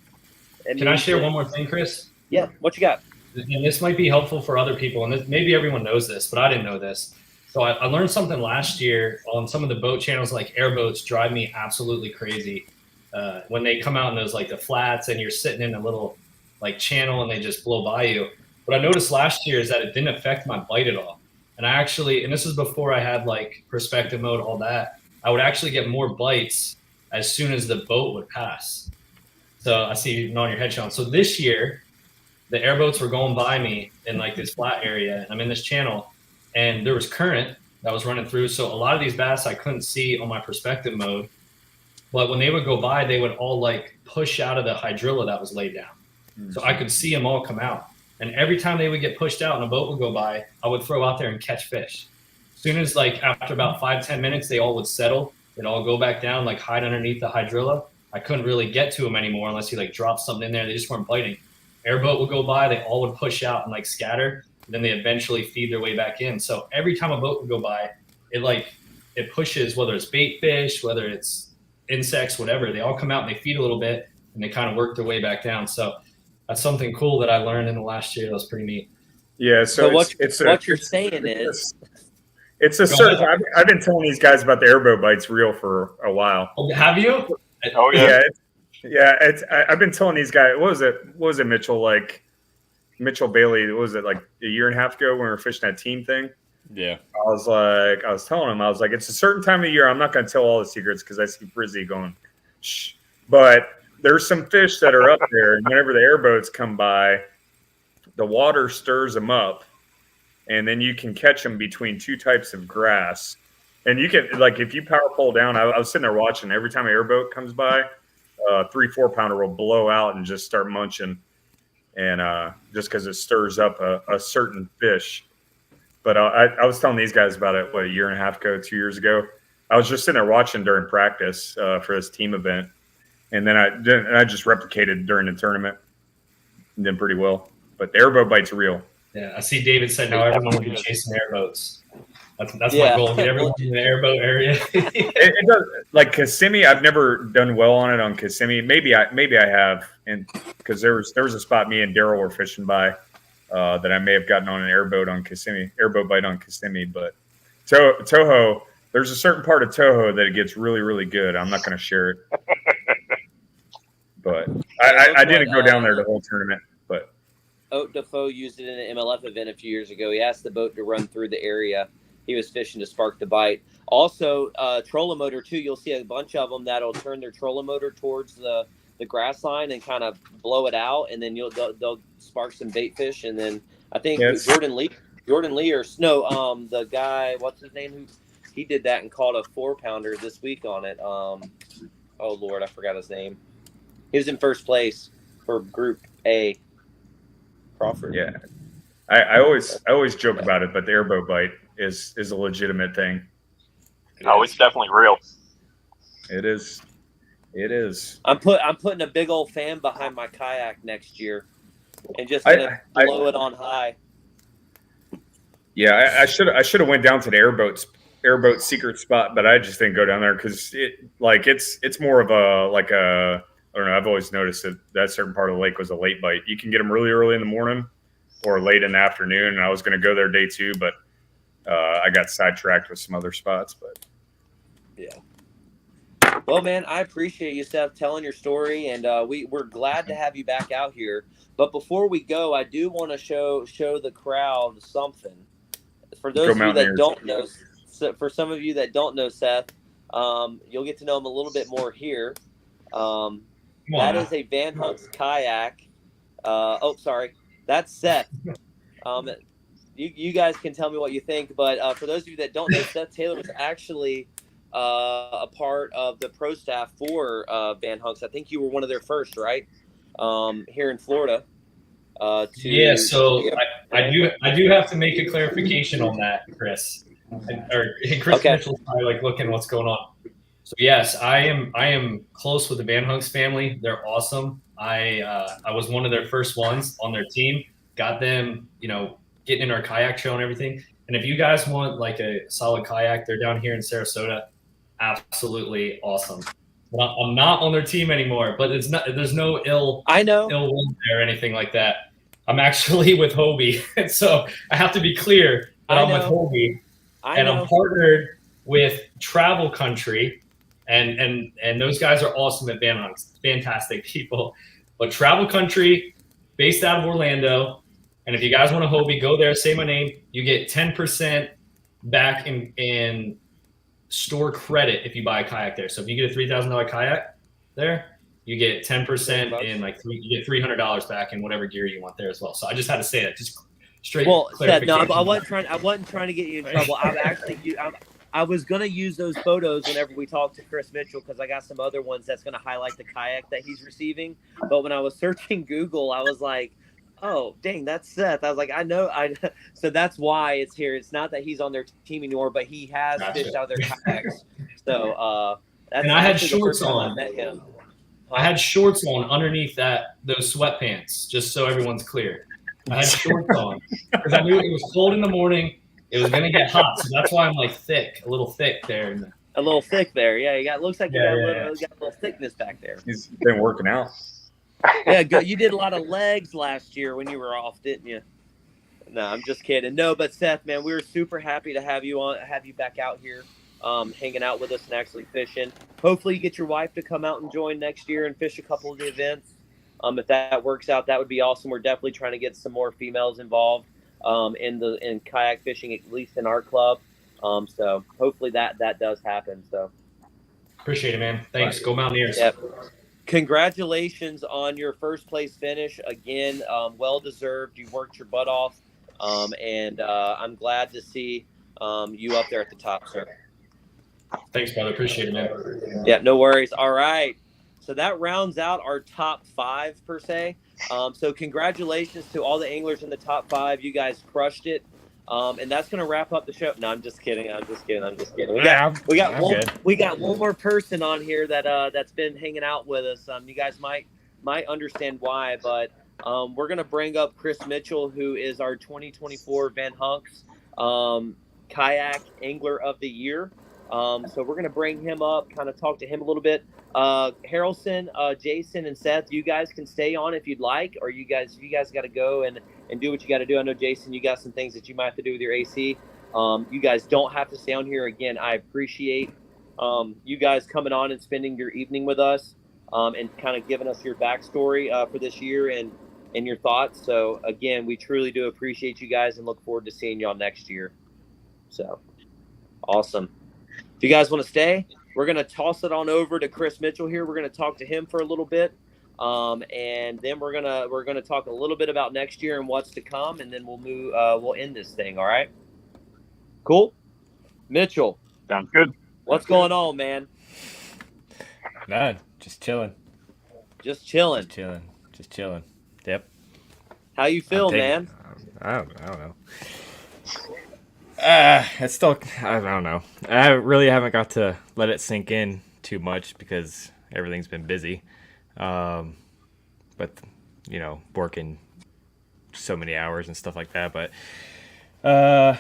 Can I share one more thing, Chris? Yeah, what you got? And this might be helpful for other people, and maybe everyone knows this, but I didn't know this. So I learned something last year on some of the boat channels, like airboats drive me absolutely crazy. when they come out in those like the flats and you're sitting in a little like channel and they just blow by you. What I noticed last year is that it didn't affect my bite at all. And I actually, and this was before I had like perspective mode, all that, I would actually get more bites as soon as the boat would pass. So I see you nodding your head, Sean. So this year, the airboats were going by me in like this flat area. And I'm in this channel and there was current that was running through. So a lot of these bass I couldn't see on my perspective mode. But when they would go by, they would all like push out of the hydrilla that was laid down. Mm-hmm. So I could see them all come out. And every time they would get pushed out and a boat would go by, I would throw out there and catch fish. As soon as like after about 5-10 minutes, they all would settle. They'd all go back down, like hide underneath the hydrilla. I couldn't really get to them anymore unless you like dropped something in there. They just weren't biting. Airboat would go by, they all would push out and like scatter. And then they eventually feed their way back in. So every time a boat would go by, it pushes, whether it's bait fish, whether it's insects, whatever, they all come out and they feed a little bit and they kind of work their way back down. So that's something cool that I learned in the last year. That was pretty neat. Yeah. So what you're saying is it's a certain. I've been telling these guys about the airboat bites real for a while. Have you? Oh yeah. I've been telling these guys. What was it, Mitchell? Like Mitchell Bailey. What was it, like a year and a half ago when we were fishing that team thing? Yeah. I was telling him, it's a certain time of year. I'm not going to tell all the secrets because I see Frizzy going, shh. But there's some fish that are up there, and whenever the airboats come by, the water stirs them up, and then you can catch them between two types of grass. And you can, like, if you power pole down, I was sitting there watching. Every time an airboat comes by, 3-4 pounder will blow out and just start munching, and just because it stirs up a certain fish. But I was telling these guys about it, a year and a half ago, 2 years ago. I was just sitting there watching during practice for this team event. And then I just replicated during the tournament and did pretty well. But the airboat bite's real. Yeah, I see David said now everyone will be chasing airboats. That's my goal. Get everyone in the airboat area. it does, like Kissimmee, I've never done well on it on Kissimmee. Maybe I have, and because there was a spot me and Daryl were fishing by that I may have gotten on an airboat bite on Kissimmee. But Toho, there's a certain part of Toho that it gets really, really good. I'm not going to share it. But I didn't go down there the whole tournament. But Oat Defoe used it in an MLF event a few years ago. He asked the boat to run through the area he was fishing to spark the bite. Also, trolling motor too. You'll see a bunch of them that'll turn their trolling motor towards the grass line and kind of blow it out, and then they'll spark some bait fish. And then I think Jordan Lee or the guy, what's his name? He did that and caught a 4-pounder this week on it. Oh Lord, I forgot his name. He was in first place for Group A. Crawford. Yeah, I always joke about it, but the airboat bite is a legitimate thing. Oh, it's definitely real. It is. I'm putting a big old fan behind my kayak next year, and just gonna blow it on high. Yeah, I should have went down to the airboat secret spot, but I just didn't go down there because it's more of a I don't know. I've always noticed that certain part of the lake was a late bite. You can get them really early in the morning or late in the afternoon. And I was going to go there day 2, but I got sidetracked with some other spots. But yeah. Well, man, I appreciate you, Seth, telling your story, and we're glad to have you back out here. But before we go, I do want to show the crowd something. For those of you that don't know, for some of you that don't know Seth, you'll get to know him a little bit more here. That is a Vanhunks kayak. That's Seth. You guys can tell me what you think, but for those of you that don't know, Seth Taylor was actually a part of the pro staff for Vanhunks. I think you were one of their first, right? Here in Florida. I do have to make a clarification on that, Chris. Chris Mitchell's probably looking what's going on. So yes, I am close with the Vanhunks family. They're awesome. I was one of their first ones on their team. Got them, getting in our kayak show and everything. And if you guys want a solid kayak, they're down here in Sarasota. Absolutely awesome. Well, I'm not on their team anymore, but there's no ill will there or anything like that. I'm actually with Hobie, so I have to be clear that I'm with Hobie, and I'm partnered with Travel Country. And those guys are awesome at Vanhunks, fantastic people. But Travel Country, based out of Orlando, and if you guys want a Hobie, go there, say my name. You get 10% back in store credit if you buy a kayak there. So if you get a $3,000 kayak there, you get 10% in you get $300 back in whatever gear you want there as well. So I just had to say that, just straight. Well, Seth, no, clarification. I wasn't trying to get you in trouble. I was gonna use those photos whenever we talk to Chris Mitchell because I got some other ones that's gonna highlight the kayak that he's receiving. But when I was searching Google, I was like, oh, dang, that's Seth. I was like, I know. So that's why it's here. It's not that he's on their team anymore, but he has fished out their kayaks. So that's and I had actually the shorts first time on. I met him. I had shorts on underneath those sweatpants, just so everyone's clear. I had shorts on because I knew it was cold in the morning. It was gonna get hot, so that's why I'm like a little thick there. A little thick there, yeah. Looks like you got a little thickness back there. He's been working out. Yeah, good. You did a lot of legs last year when you were off, didn't you? No, I'm just kidding. No, but Seth, man, we were super happy to have you back out here, hanging out with us and actually fishing. Hopefully, you get your wife to come out and join next year and fish a couple of the events. If that works out, that would be awesome. We're definitely trying to get some more females involved in kayak fishing, at least in our club. So hopefully that does happen. So appreciate it, man. Thanks. Go Mountaineers. Yep. Congratulations on your first place finish again. Well deserved. You worked your butt off, and I'm glad to see you up there at the top, sir. Thanks, brother. Appreciate it, man. Yeah, no worries. All right. So that rounds out our top 5 per se. So congratulations to all the anglers in the top 5. You guys crushed it. And that's going to wrap up the show. No, I'm just kidding. We got one more person on here that's been hanging out with us. You guys might understand why, but we're going to bring up Chris Mitchell, who is our 2024 Vanhunks Kayak Angler of the Year. So we're going to bring him up, kind of talk to him a little bit. Harrelson, Jason, and Seth, you guys can stay on if you'd like, or you guys got to go and do what you got to do. I know, Jason, you got some things that you might have to do with your AC. You guys don't have to stay on here. Again, I appreciate you guys coming on and spending your evening with us and kind of giving us your backstory for this year and your thoughts. So, again, we truly do appreciate you guys and look forward to seeing y'all next year. So, awesome. If you guys want to stay, we're going to toss it on over to Chris Mitchell here. We're going to talk to him for a little bit. And then we're gonna talk a little bit about next year and what's to come, and then we'll end this thing. All right, cool. Mitchell, Sounds good. What's going on, man? None, just chilling. Just chilling. Yep. How you feel, man? I don't know. It's still, I don't know. I really haven't got to let it sink in too much because everything's been busy. But working so many hours and stuff like that. But I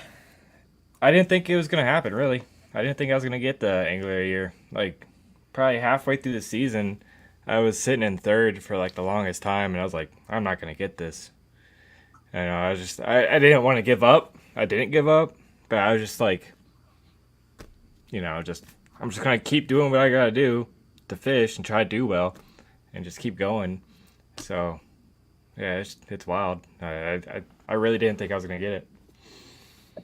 didn't think it was gonna happen. Really, I didn't think I was gonna get the Angler of the Year. Like probably halfway through the season, I was sitting in third for like the longest time, and I was like, I'm not gonna get this. And I didn't want to give up. I didn't give up, but I was just like, I'm just gonna keep doing what I gotta do to fish and try to do well. And just keep going. So, yeah, it's wild. I really didn't think I was gonna get it.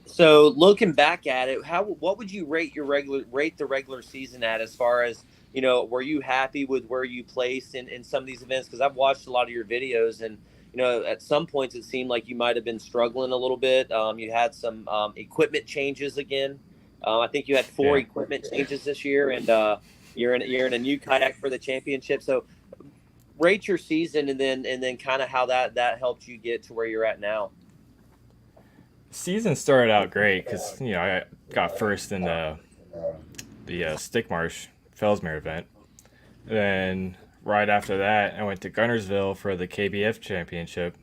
So, looking back at it, what would you rate the regular season at, as far as were you happy with where you placed in some of these events? Because I've watched a lot of your videos, and at some points it seemed like you might have been struggling a little bit. You had some equipment changes again. I think you had 4 equipment changes this year, and you're in a new kayak for the championship. So, rate your season and then kind of how that helped you get to where you're at now. Season started out great because I got first in the Stickmarsh Fellsmere event. Then right after that, I went to Gunnersville for the KBF championship.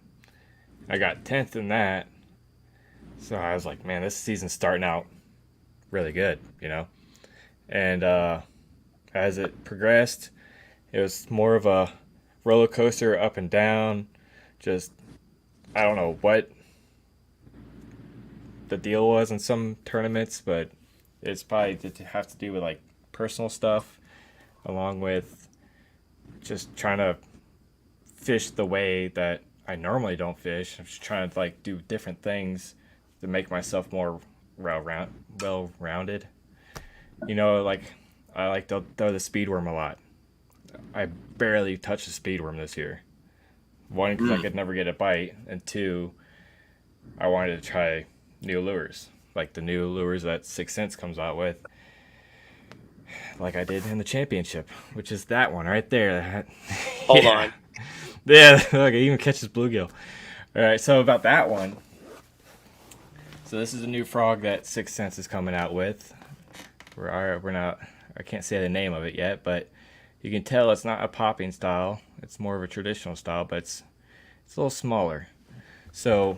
I got 10th in that. So I was like, man, this season's starting out really good, And as it progressed, it was more of a roller coaster up and down. Just, I don't know what the deal was in some tournaments, but it's probably to have to do with like personal stuff. along with just trying to fish the way that I normally don't fish. I'm just trying to like do different things to make myself more well-rounded. You know, like I like to throw the speedworm a lot. I barely touched the speedworm this year. One, because I could never get a bite, and two, I wanted to try new lures, like the new lures that Sixth Sense comes out with, like I did in the championship, which is that one right there. Hold on. Yeah, look, it even catches bluegill. All right, so about that one. So this is a new frog that Sixth Sense is coming out with. We're not. I can't say the name of it yet, but you can tell it's not a popping style. It's more of a traditional style, but it's a little smaller. So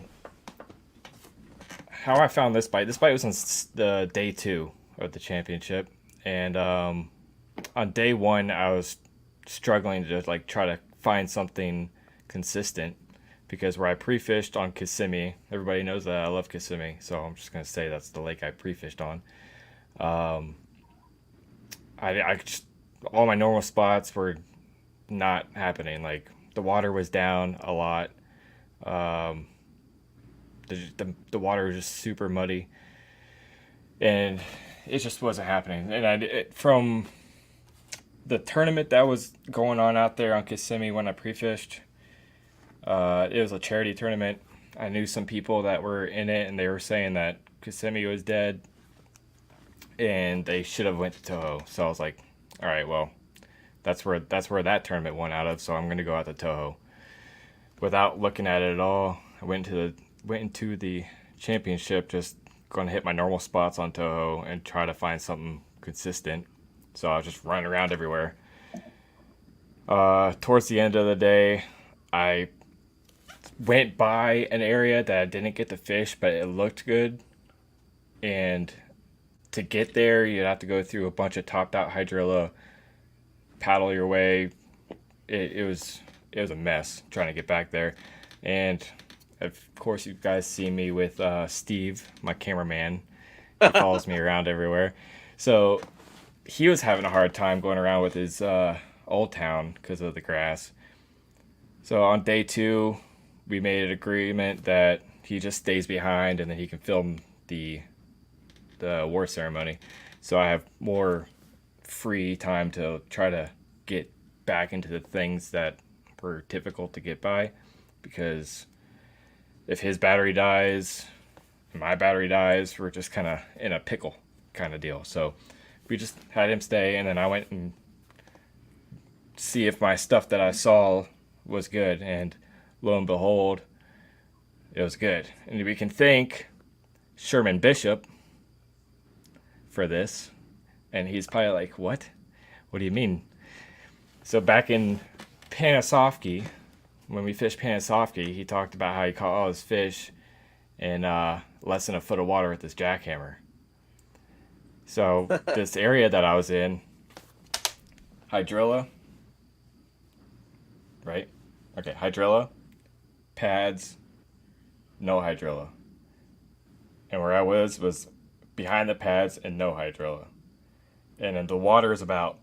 how I found this bite was on the day 2 of the championship, and on day 1 I was struggling to like try to find something consistent, because where I pre-fished on Kissimmee, everybody knows that I love Kissimmee, so I'm just gonna say that's the lake I pre-fished on. I just, all my normal spots were not happening. Like the water was down a lot. The water was just super muddy, and it just wasn't happening. And from the tournament that was going on out there on Kissimmee when I pre-fished, it was a charity tournament. I knew some people that were in it, and they were saying that Kissimmee was dead and they should have went to Toho. So I was like, all right, well, that's where that tournament went out of, so I'm going to go out to Toho. Without looking at it at all, I went into the championship just going to hit my normal spots on Toho and try to find something consistent. So I was just running around everywhere. Towards the end of the day, I went by an area that I didn't get to fish, but it looked good. And to get there, you'd have to go through a bunch of topped out hydrilla, paddle your way. It was a mess trying to get back there. And of course, you guys see me with Steve, my cameraman. He follows me around everywhere. So he was having a hard time going around with his Old Town because of the grass. So on day 2, we made an agreement that he just stays behind and then he can film the war ceremony. So I have more free time to try to get back into the things that were difficult to get by, because if his battery dies and my battery dies, we're just kind of in a pickle kind of deal. So we just had him stay, and then I went and see if my stuff that I saw was good, and lo and behold, it was good. And we can thank Sherman Bishop for this, and he's probably like, what do you mean? So back in Panisofsky, when we fished Panisofsky, he talked about how he caught all his fish in less than a foot of water with this jackhammer. So this area that I was in, hydrilla, right? Okay, hydrilla, pads, no hydrilla. And where I was behind the pads and no hydrilla. And then the water is about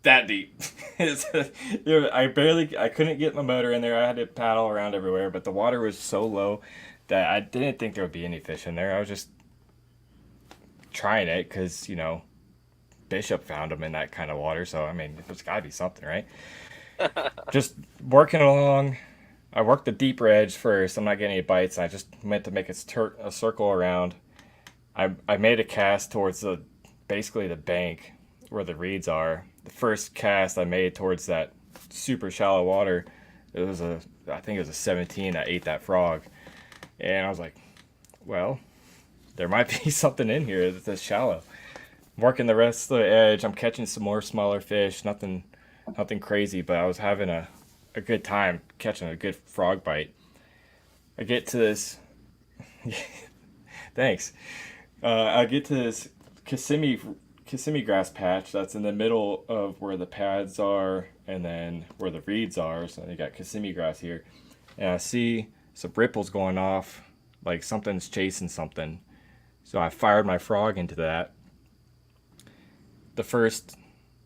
that deep. I couldn't get my motor in there. I had to paddle around everywhere, but the water was so low that I didn't think there would be any fish in there. I was just trying it because, Bishop found them in that kind of water. So, I mean, there's got to be something, right? Just working along. I worked the deeper edge first. I'm not getting any bites. I just meant to make a circle around. I made a cast towards basically the bank where the reeds are. The first cast I made towards that super shallow water, I think it was a 17 that ate that frog. And I was like, well, there might be something in here that's this shallow. I'm working the rest of the edge. I'm catching some more smaller fish. Nothing crazy, but I was having a good time catching a good frog bite. I get to this. Thanks. I get to this Kissimmee grass patch that's in the middle of where the pads are and then where the reeds are. So you got Kissimmee grass here. And I see some ripples going off, like something's chasing something. So I fired my frog into that. the first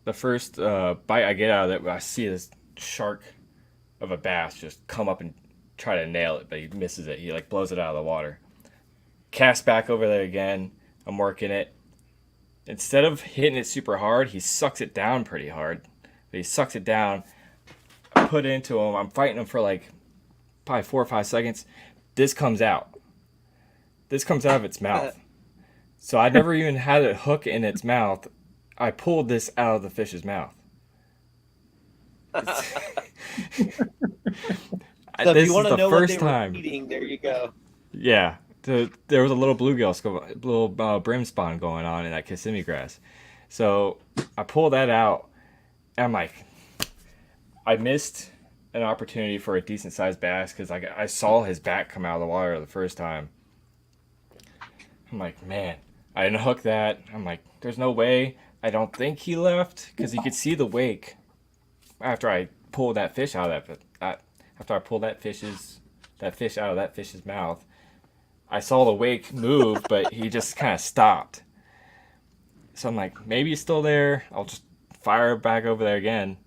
bite I get out of it, I see this shark of a bass just come up and try to nail it, but he misses it. He like blows it out of the water. Cast back over there again. I'm working it. Instead of hitting it super hard, he sucks it down pretty hard. But he sucks it down. I put it into him. I'm fighting him for like probably 4 or 5 seconds. This comes out. This comes out of its mouth. So I never even had a hook in its mouth. I pulled this out of the fish's mouth. So This if you is want to the know what first they were time. eating, there you go. Yeah. There was a little bluegill, little brim spawn going on in that Kissimmee grass. So I pulled that out. And I'm like, I missed an opportunity for a decent sized bass because I saw his back come out of the water the first time. I'm like, man, I didn't hook that. I'm like, there's no way. I don't think he left because you could see the wake after I pulled that fish out of after I pulled that fish out of that fish's mouth. I saw the wake move, but he just kind of stopped. So I'm like, maybe he's still there. I'll just fire it back over there again.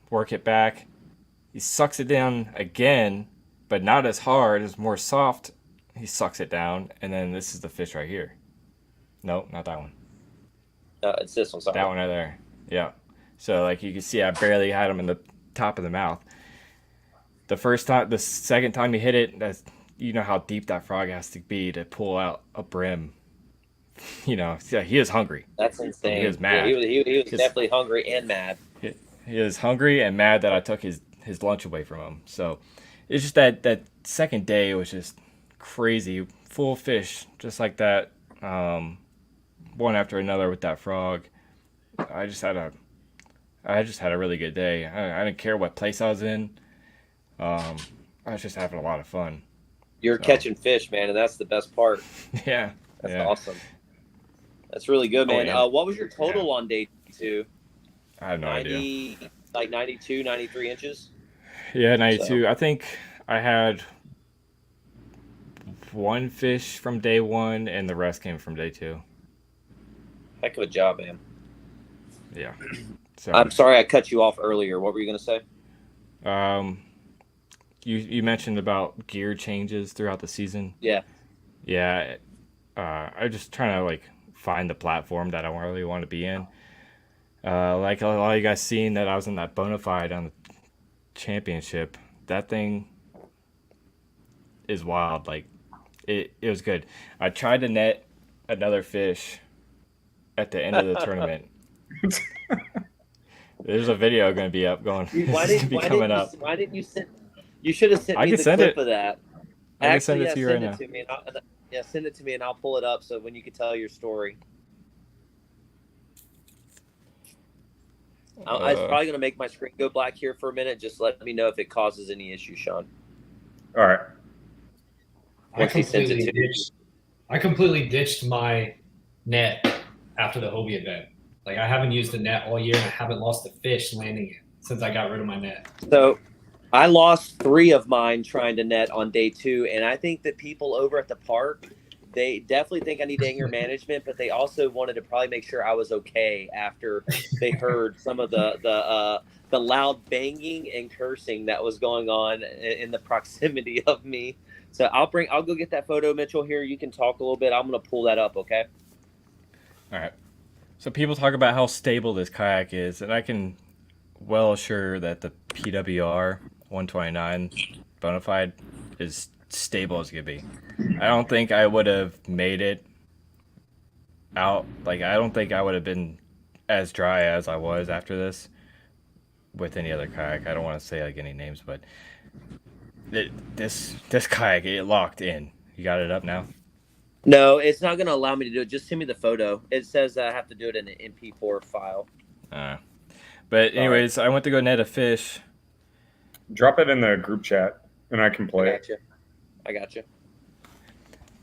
Work it back. He sucks it down again, but not as hard. It's more soft. He sucks it down, and then this is the fish right here. Nope, not that one. It's this one. Sorry. That one right there. Yeah. So like you can see, I barely had him in the top of the mouth. The second time he hit it, that's, you know how deep that frog has to be to pull out a brim. You know, yeah, he is hungry. That's insane. He was mad. Yeah, he was definitely hungry and mad. He is hungry and mad that I took his lunch away from him. So it's just that second day was just crazy. Full fish, just like that. One after another with that frog. I just had a really good day. I didn't care what place I was in. I was just having a lot of fun. You're catching fish, man, and that's the best part. Yeah. That's awesome. That's really good, man. yeah. What was your total on day 2? I have no idea. Like 92, 93 inches? Yeah, 92. So. I think I had one fish from day 1, and the rest came from day 2. Heck of a job, man. Yeah. So I'm sorry I cut you off earlier. What were you going to say? You mentioned about gear changes throughout the season. Yeah. Yeah. I'm just trying to like find the platform that I really want to be in. Like a lot of you guys seen that I was in that Bonafide on the championship. That thing is wild. Like it was good. I tried to net another fish at the end of the tournament. There's a video going to be up going. Why didn't you send? You should have sent me the clip of that. I can send it to you right now. Send it to me and I'll pull it up so when you can tell your story. I was probably going to make my screen go black here for a minute. Just let me know if it causes any issues, Sean. All right. I completely ditched my net after the Hobie event. Like I haven't used the net all year and I haven't lost a fish landing it since I got rid of my net. So I lost 3 of mine trying to net on day 2, and I think that people over at the park, they definitely think I need anger management, but they also wanted to probably make sure I was okay after they heard some of the loud banging and cursing that was going on in the proximity of me. So I'll go get that photo, Mitchell. Here, you can talk a little bit. I'm gonna pull that up, okay? All right. So people talk about how stable this kayak is, and I can well assure that the PWR 129 Bonafide is stable as it could be. I don't think I would have made it out. Like I don't think I would have been as dry as I was after this with any other kayak. I don't want to say like any names, but this kayak, it locked in. You got it up now? No, it's not going to allow me to do it. Just send me the photo. It says I have to do it in an MP4 file. But anyways, I went to go net a fish. Drop it in the group chat, and I can play it. I got you.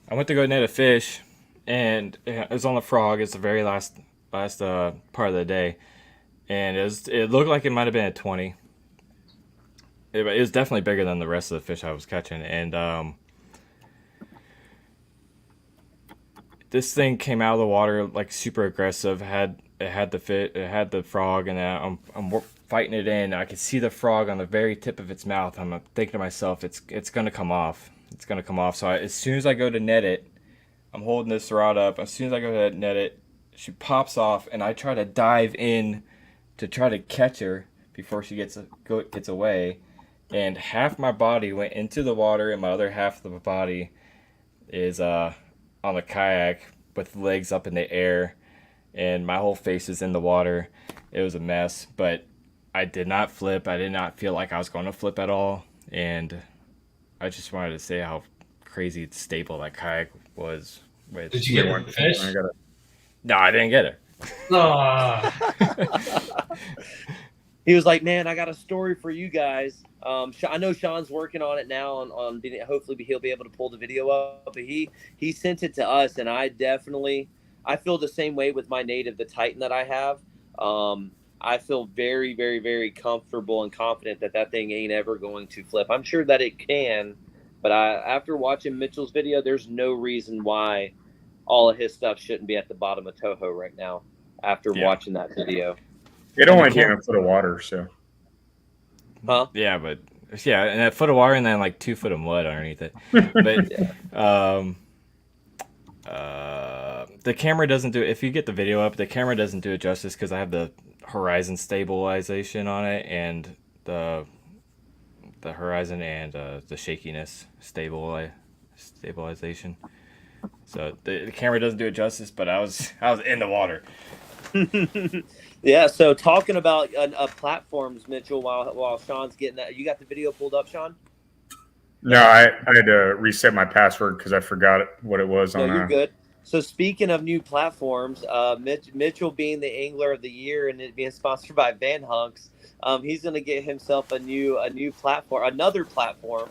I went to go net a fish, and it was on the frog. It's the very last part of the day, and it looked like it might have been a 20. It was definitely bigger than the rest of the fish I was catching, and this thing came out of the water like super aggressive. Had it had the frog, and I'm fighting it in. I could see the frog on the very tip of its mouth. I'm thinking to myself, it's gonna come off. It's gonna come off. So as soon as I go to net it, I'm holding this rod up. As soon as I go to net it, she pops off, and I try to dive in to try to catch her before she gets away. And half my body went into the water, and my other half of the body is on the kayak with legs up in the air, and my whole face is in the water. It was a mess, but I did not flip. I did not feel like I was going to flip at all, and I just wanted to say how crazy stable that kayak was. Did you get one fish? No, I didn't get it. He was like, "Man, I got a story for you guys." I know Sean's working on it now. On hopefully he'll be able to pull the video up. But he sent it to us, and I feel the same way with my native, the Titan that I have. I feel very, very, very comfortable and confident that thing ain't ever going to flip. I'm sure that it can, but after watching Mitchell's video, there's no reason why all of his stuff shouldn't be at the bottom of Toho right now. After watching that video. It only came in a foot of water, so. Huh? Yeah, and a foot of water and then like 2 foot of mud underneath it. But the camera doesn't do it. If you get the video up, the camera doesn't do it justice because I have the horizon stabilization on it and the horizon and the shakiness stabilization. So the camera doesn't do it justice, but I was in the water. Yeah, so talking about platforms, Mitchell, while Sean's getting that, you got the video pulled up, Sean? No, I had to reset my password because I forgot what it was on. No, you're good. So speaking of new platforms, Mitchell being the Angler of the Year and it being sponsored by Vanhunks, he's going to get himself a new platform, another platform.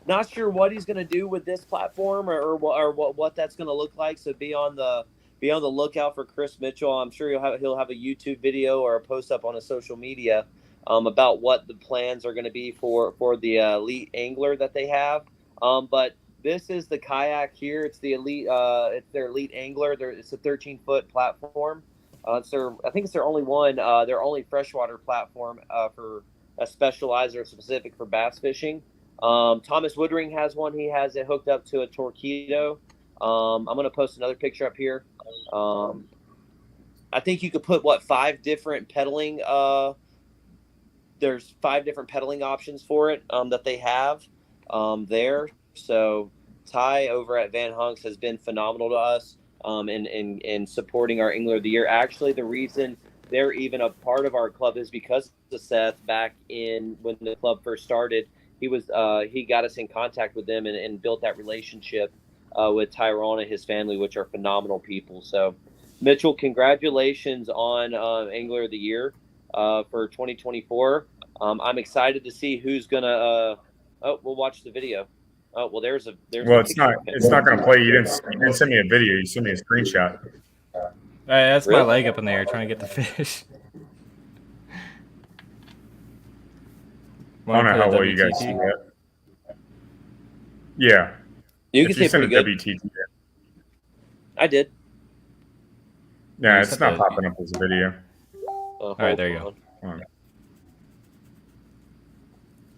Not sure what he's going to do with this platform or what that's going to look like. So be on the lookout for Chris Mitchell. I'm sure he'll have a YouTube video or a post up on his social media about what the plans are going to be for the elite angler that they have. But this is the kayak here. It's the elite. It's their elite angler. It's a 13-foot platform. I think it's their only one. Their only freshwater platform for a specializer specific for bass fishing. Thomas Woodring has one. He has it hooked up to a Torpedo. I'm going to post another picture up here. I think you could put 5 different pedaling. There's 5 different pedaling options for it that they have there. So Ty over at Vanhunks has been phenomenal to us in supporting our Angler of the Year. Actually, the reason they're even a part of our club is because of Seth back in when the club first started. He got us in contact with them and built that relationship with Tyrone and his family, which are phenomenal people. So, Mitchell, congratulations on Angler of the Year for 2024. I'm excited to see who's gonna. We'll watch the video. Oh, well, there's. Well, it's not gonna play. You didn't send me a video. You sent me a screenshot. That's Really? my leg up in the air trying to get the fish. I don't know how well you guys see that. Yeah. You can see it pretty good. WTT. I did. Yeah, it's not popping up as a video. All right, there you go. Hold on.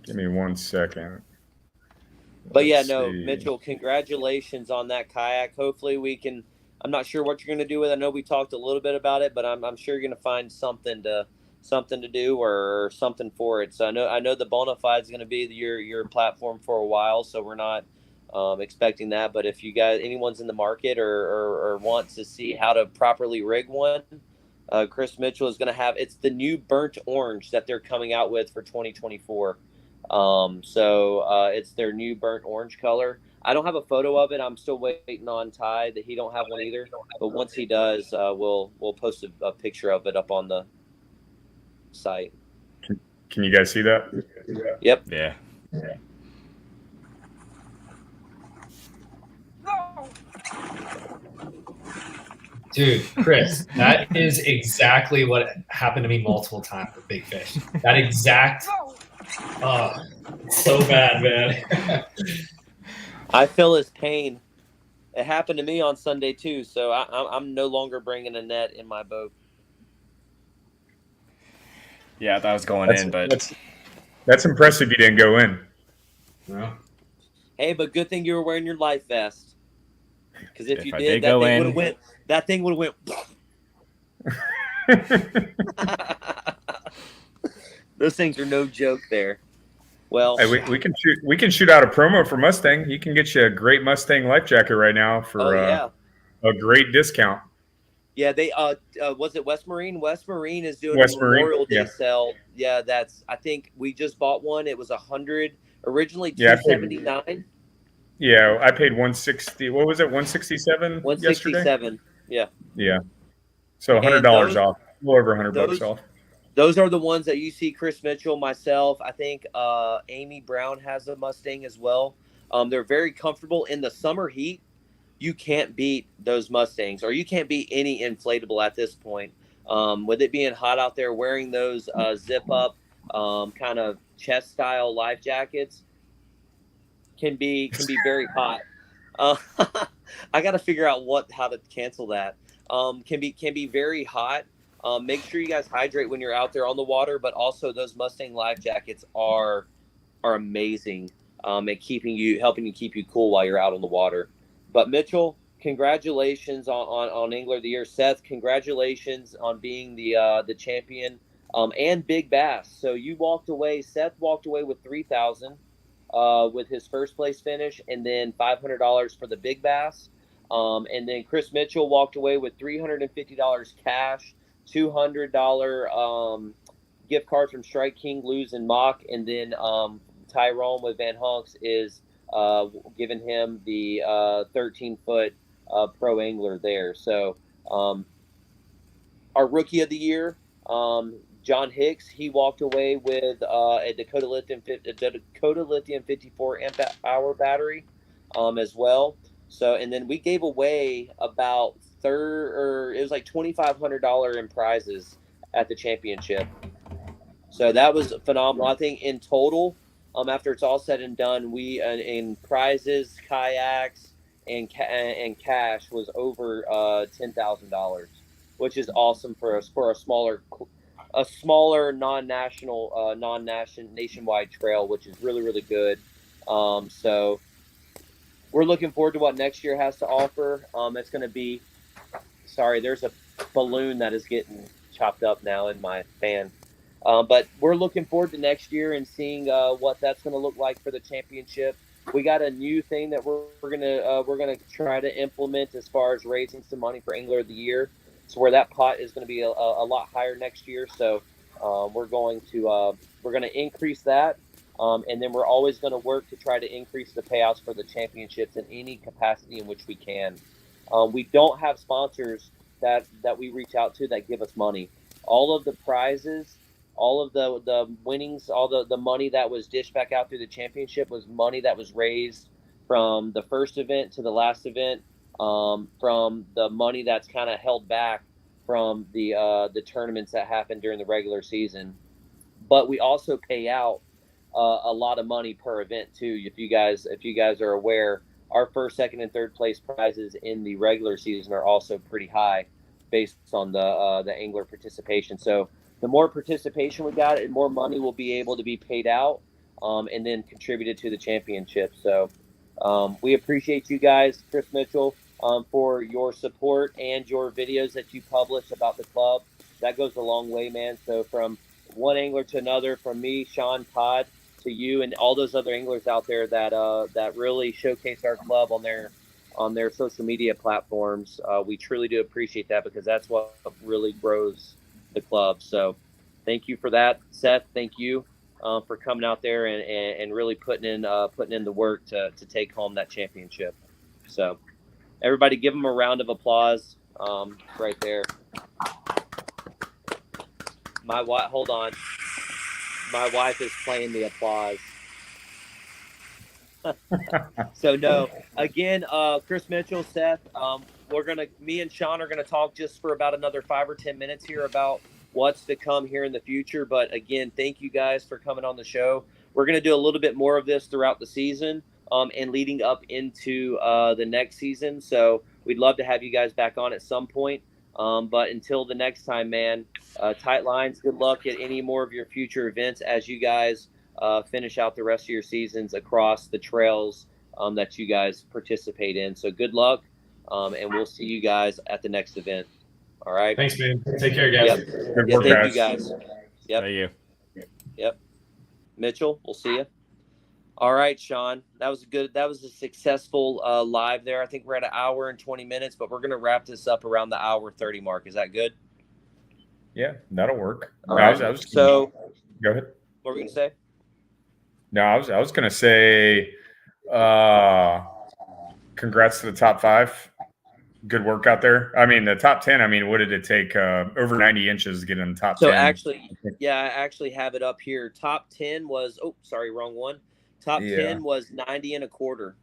Give me 1 second. But yeah, no, Mitchell, congratulations on that kayak. Hopefully we can. I'm not sure what you're going to do with it. I know we talked a little bit about it, but I'm sure you're going to find something to do or something for it. So I know the Bonafide is going to be your platform for a while. So we're not expecting that. But if you guys, anyone's in the market or wants to see how to properly rig one, Chris Mitchell is going to have. It's the new burnt orange that they're coming out with for 2024. So it's their new burnt orange color. I don't have a photo of it. I'm still waiting on Ty that he don't have one either. But once he does, we'll post a picture of it up on the site. Can you guys see that? Yep. Yeah. Dude, Chris, that is exactly what happened to me multiple times with big fish. That exact, so bad, man. I feel his pain. It happened to me on Sunday too, so I'm no longer bringing a net in my boat. Yeah, that was going in, but that's impressive. You didn't go in. No. Hey, but good thing you were wearing your life vest. Because if you I did, did go in, that thing would have went. Those things are no joke there. Well, Hey, we can shoot out a promo for Mustang. You can get you a great Mustang life jacket right now for yeah. a great discount. Yeah, they was it West Marine? West Marine is doing West a Marine, Memorial Day yeah. sale. Yeah, I think we just bought one. It was 100, originally Yeah, 279. Yeah, I paid 160. What was it? 167 yesterday. 167. Yeah. Yeah. So $100 And off. A little over $100 off. Those are the ones that you see Chris Mitchell, myself. I think Amy Brown has a Mustang as well. They're very comfortable in the summer heat. You can't beat those Mustangs, or you can't beat any inflatable at this point. With it being hot out there, wearing those zip up kind of chest style life jackets can be very hot. Uh, I got to figure out how to cancel that. Can be very hot. Make sure you guys hydrate when you're out there on the water, but also those Mustang life jackets are amazing at helping you keep you cool while you're out on the water. But Mitchell, congratulations on Angler of the Year. Seth, congratulations on being the champion and Big Bass. So Seth walked away with 3,000 with his first place finish, and then $500 for the Big Bass. And then Chris Mitchell walked away with $350 cash, $200 gift card from Strike King, Lose, and Mock, and then Tyrone with Vanhunks is giving him the 13-foot pro angler there. So our rookie of the year, John Hicks, he walked away with a Dakota Lithium 54 amp hour battery as well. So, and then we gave away about it was like $2,500 in prizes at the championship. So that was phenomenal. I think in total, after it's all said and done, we in prizes, kayaks, and cash was over $10,000, which is awesome for a smaller nationwide trail, which is really, really good. So we're looking forward to what next year has to offer. It's going to be, there's a balloon that is getting chopped up now in my fan. But we're looking forward to next year and seeing what that's going to look like for the championship. We got a new thing that we're gonna try to implement as far as raising some money for Angler of the Year. So where that pot is going to be a lot higher next year. So we're going to increase that, and then we're always going to work to try to increase the payouts for the championships in any capacity in which we can. We don't have sponsors that we reach out to that give us money. All of the prizes, all of the winnings, all the money that was dished back out through the championship was money that was raised from the first event to the last event, from the money that's kind of held back from the tournaments that happen during the regular season. But we also pay out a lot of money per event too. If you guys are aware, our first, second, and third place prizes in the regular season are also pretty high based on the angler participation. So the more participation we got, and more money will be able to be paid out and then contributed to the championship. So we appreciate you guys, Chris Mitchell, for your support and your videos that you publish about the club. That goes a long way, man. So from one angler to another, from me, Sean, Todd, to you, and all those other anglers out there that really showcase our club on their social media platforms. We truly do appreciate that, because that's what really grows the club. So thank you for that, Seth. Thank you for coming out there and really putting in the work to take home that championship. So everybody give them a round of applause right there. Hold on. My wife is playing the applause. So no, again, Chris Mitchell, Seth, me and Sean are gonna talk just for about another 5 or 10 minutes here about what's to come here in the future. But again, thank you guys for coming on the show. We're gonna do a little bit more of this throughout the season and leading up into the next season. So we'd love to have you guys back on at some point. But until the next time, man, tight lines. Good luck at any more of your future events as you guys finish out the rest of your seasons across the trails that you guys participate in. So good luck, and we'll see you guys at the next event. All right. Thanks, man. Take care, guys. Yep. Good Yeah, work, thank you guys. guys. Yep. Thank you. Yep. Mitchell, we'll see you. All right, Sean. That was a successful live there. I think we're at an hour and 20 minutes, but we're going to wrap this up around the hour 30 mark. Is that good? Yeah, that'll work. All right. So go ahead. what were we going to say? No, I was going to say congrats to the top 5. Good work out there. I mean, the top 10, I mean, what did it take? Over 90 inches to get in the top 10. So actually, yeah, I actually have it up here. Top 10 was, wrong one. Top 10 was 90 and a quarter.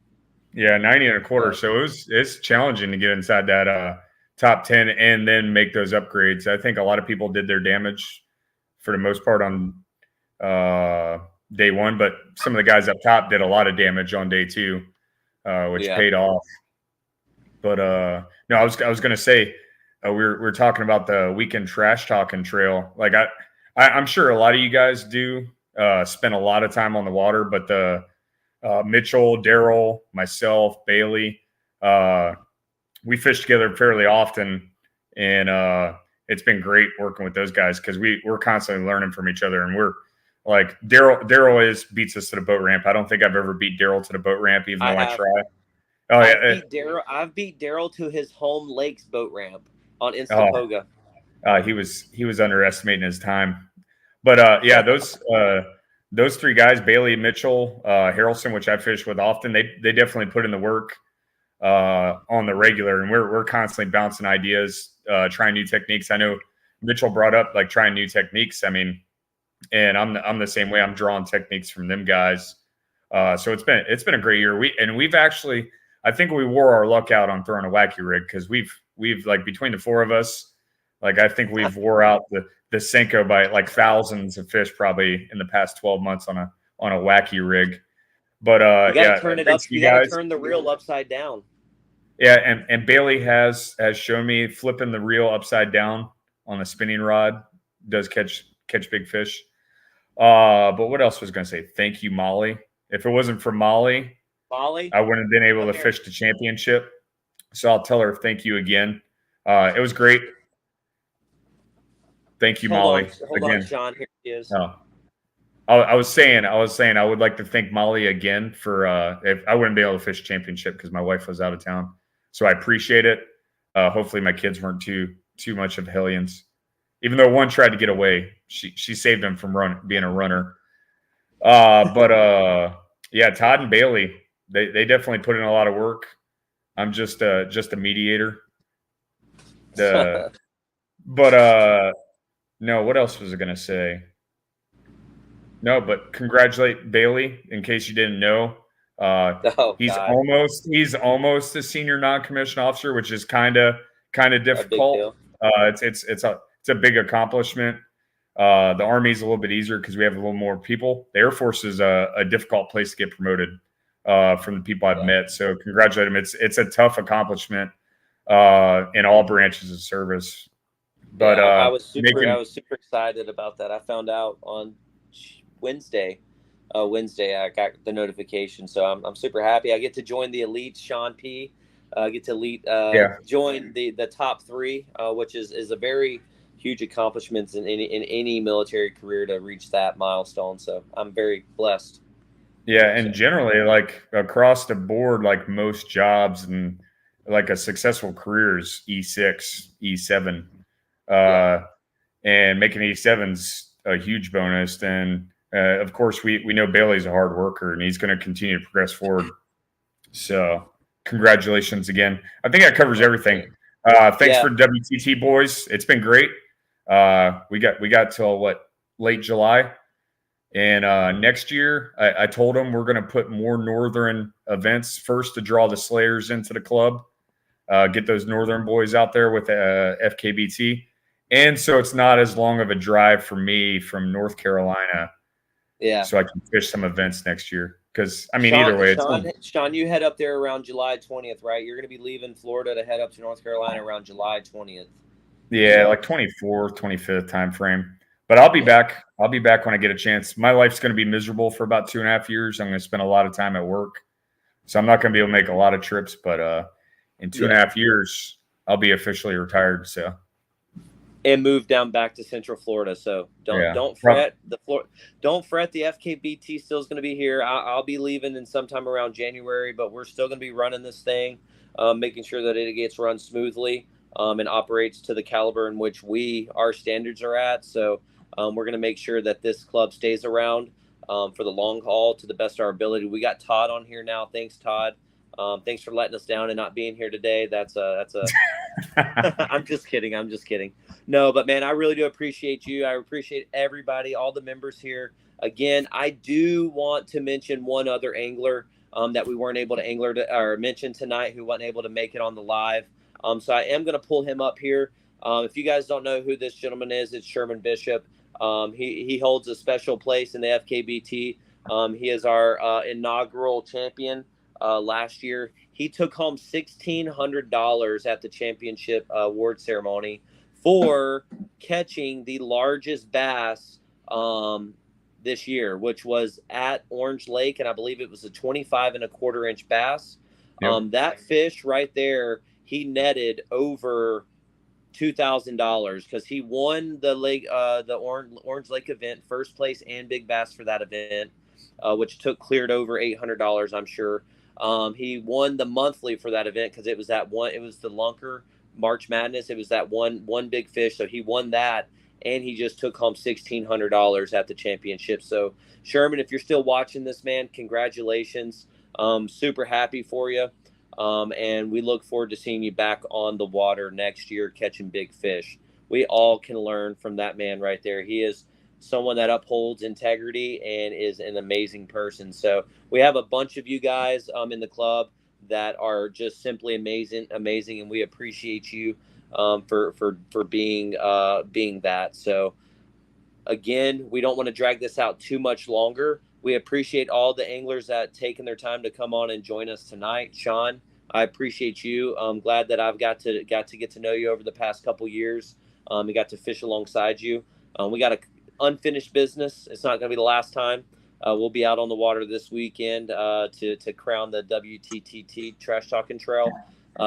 Yeah, 90 and a quarter. So it's challenging to get inside that top 10 and then make those upgrades. I think a lot of people did their damage for the most part on day 1, but some of the guys up top did a lot of damage on day 2, which paid off. But no, I was going to say we're talking about the weekend trash talking trail. Like I'm sure a lot of you guys do spend a lot of time on the water, but the Mitchell, Daryl, myself, Bailey, we fish together fairly often, and it's been great working with those guys because we're constantly learning from each other, and we're like Daryl beats us to the boat ramp. I don't think I've ever beat Daryl to the boat ramp, even though I try. Oh yeah, I've beat Daryl to his home lakes boat ramp on Instapoga. He was underestimating his time, but yeah, those 3 guys, Bailey, Mitchell, Harrelson, which I fish with often, they definitely put in the work on the regular, and we're constantly bouncing ideas, trying new techniques. I know Mitchell brought up like trying new techniques. I mean, and I'm the same way. I'm drawing techniques from them guys. So it's been a great year. We've actually, I think we wore our luck out on throwing a wacky rig because we've like between the 4 of us, like I think we've wore out the Senko by like thousands of fish probably in the past 12 months on a wacky rig. But you gotta turn it up. You gotta turn the reel upside down. Yeah, and Bailey has shown me flipping the reel upside down on a spinning rod does catch big fish. But what else was I going to say? Thank you, Molly. If it wasn't for Molly, I wouldn't have been able to fish the championship. So I'll tell her thank you again. It was great. Thank you, Molly. Hold on, Sean. Here he is. I was saying I would like to thank Molly again for if I wouldn't be able to fish championship because my wife was out of town. So I appreciate it. Hopefully my kids weren't too much of hellions. Even though one tried to get away, she saved him from being a runner. But yeah, Todd and Bailey, they definitely put in a lot of work. I'm just a mediator. But no, what else was I gonna say? No, but congratulate Bailey. In case you didn't know, he's almost a senior non-commissioned officer, which is kind of difficult. It's a big accomplishment. The Army's a little bit easier because we have a little more people. The Air Force is a difficult place to get promoted from the people I've met. So congratulate him. It's a tough accomplishment in all branches of service. But I was super excited about that. I found out on Wednesday. I got the notification, so I'm super happy. I get to join the elite. Sean P. Get to join the top 3, which is a very huge accomplishment in any military career to reach that milestone. So I'm very blessed. Yeah, and generally, like across the board, like most jobs and like a successful career is E6, E7. And making E7's a huge bonus. And of course, we know Bailey's a hard worker and he's going to continue to progress forward. So congratulations again. I think that covers everything. Thanks for WTT, boys. It's been great. We got till late July. And next year, I told them we're going to put more northern events first to draw the Slayers into the club. Get those northern boys out there with FKBT. And so it's not as long of a drive for me from North Carolina. Yeah. So I can fish some events next year. Because, I mean, either way. Sean, you head up there around July 20th, right? You're going to be leaving Florida to head up to North Carolina around July 20th. Yeah, So like 24th, 25th time frame. But I'll be back. I'll be back when I get a chance. My life's going to be miserable for about 2.5 years. I'm going to spend a lot of time at work. So I'm not going to be able to make a lot of trips. But in 2.5 years, I'll be officially retired. So, and move down back to Central Florida. So yeah. don't fret. Don't fret. The FKBT still is going to be here. I'll be leaving in sometime around January, but we're still going to be running this thing, making sure that it gets run smoothly and operates to the caliber in which our standards are at. So we're going to make sure that this club stays around for the long haul to the best of our ability. We got Todd on here now. Thanks, Todd. Thanks for letting us down and not being here today. That's a I'm just kidding. I'm just kidding. No, but man, I really do appreciate you. I appreciate everybody, all the members here. Again, I do want to mention one other angler that we weren't able to mention tonight, who wasn't able to make it on the live. So I am going to pull him up here. If you guys don't know who this gentleman is, it's Sherman Bishop. He holds a special place in the FKBT. He is our inaugural champion last year. He took home $1,600 at the championship award ceremony for catching the largest bass this year, which was at Orange Lake, and I believe it was a 25.25-inch bass. Yep. That fish right there, he netted over $2,000 because he won the Orange Lake event, first place and big bass for that event, which cleared over $800, I'm sure. He won the monthly for that event because it was the Lunker March Madness. It was that one big fish, so he won that, and he just took home $1,600 at the championship. So Sherman, if you're still watching this, man, congratulations. Super happy for you. And we look forward to seeing you back on the water next year catching big fish. We all can learn from that man right there. He is someone that upholds integrity and is an amazing person. So we have a bunch of you guys in the club that are just simply amazing, and we appreciate you for being that. So again, we don't want to drag this out too much longer. We appreciate all the anglers that taken their time to come on and join us tonight. Sean, I appreciate you. I'm glad that I've got to get to know you over the past couple years. We got to fish alongside you. We got a unfinished business. It's not going to be the last time. We'll be out on the water this weekend to crown the WTTT Trash Talking Trail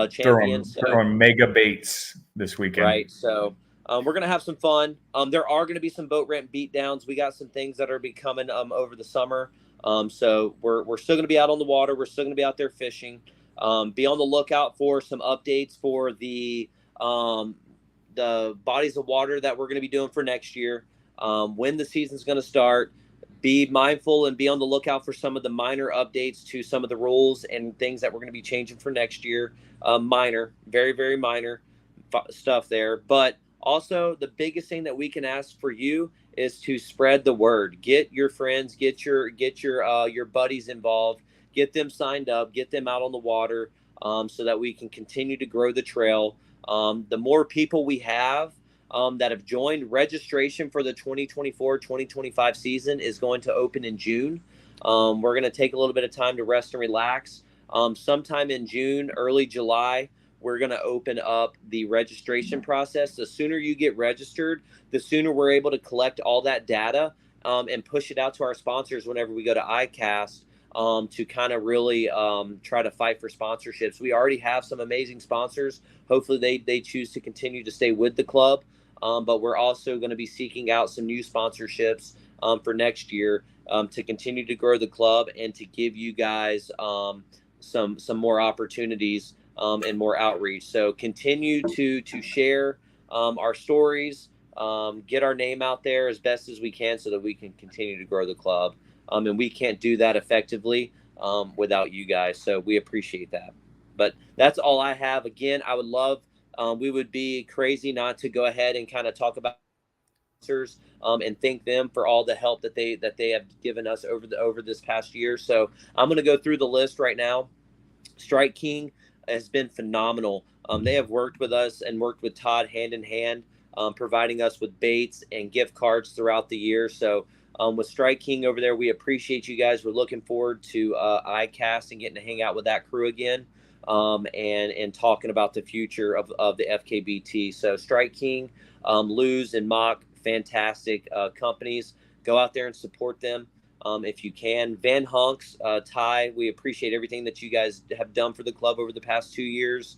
champion. Throwing mega baits this weekend. Right. So we're going to have some fun. There are going to be some boat ramp beatdowns. We got some things that are becoming over the summer. So we're still going to be out on the water. We're still going to be out there fishing. Be on the lookout for some updates for the bodies of water that we're going to be doing for next year. When the season's going to start, be mindful and be on the lookout for some of the minor updates to some of the rules and things that we're going to be changing for next year. Minor, very, very minor stuff there. But also the biggest thing that we can ask for you is to spread the word. Get your friends, get your buddies involved, get them signed up, get them out on the water so that we can continue to grow the trail. The more people we have that have joined, registration for the 2024-2025 season is going to open in June. We're going to take a little bit of time to rest and relax. Sometime in June, early July, we're going to open up the registration process. The sooner you get registered, the sooner we're able to collect all that data and push it out to our sponsors whenever we go to ICAST to kind of really try to fight for sponsorships. We already have some amazing sponsors. Hopefully they choose to continue to stay with the club. But we're also going to be seeking out some new sponsorships for next year to continue to grow the club and to give you guys some more opportunities and more outreach. So continue to share our stories, get our name out there as best as we can so that we can continue to grow the club. And we can't do that effectively without you guys. So we appreciate that. But that's all I have. Again, I would love we would be crazy not to go ahead and kind of talk about sponsors and thank them for all the help that they have given us over this past year. So I'm going to go through the list right now. Strike King has been phenomenal. They have worked with us and worked with Todd hand in hand, providing us with baits and gift cards throughout the year. So with Strike King over there, we appreciate you guys. We're looking forward to ICAST and getting to hang out with that crew again. and talking about the future of the FKBT. So Strike King, Lose, and Mock, fantastic companies. Go out there and support them if you can. Vanhunks, Ty, we appreciate everything that you guys have done for the club over the past 2 years,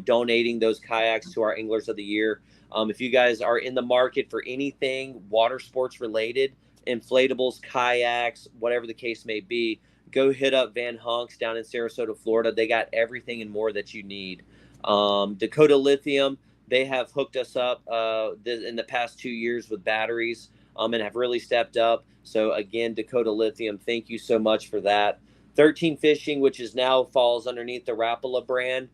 donating those kayaks to our Anglers of the Year. If you guys are in the market for anything water sports related, inflatables, kayaks, whatever the case may be, go hit up Vanhunks down in Sarasota, Florida. They got everything and more that you need. Dakota Lithium, they have hooked us up in the past 2 years with batteries and have really stepped up. So again, Dakota Lithium, thank you so much for that. 13 Fishing, which is now falls underneath the Rapala brand.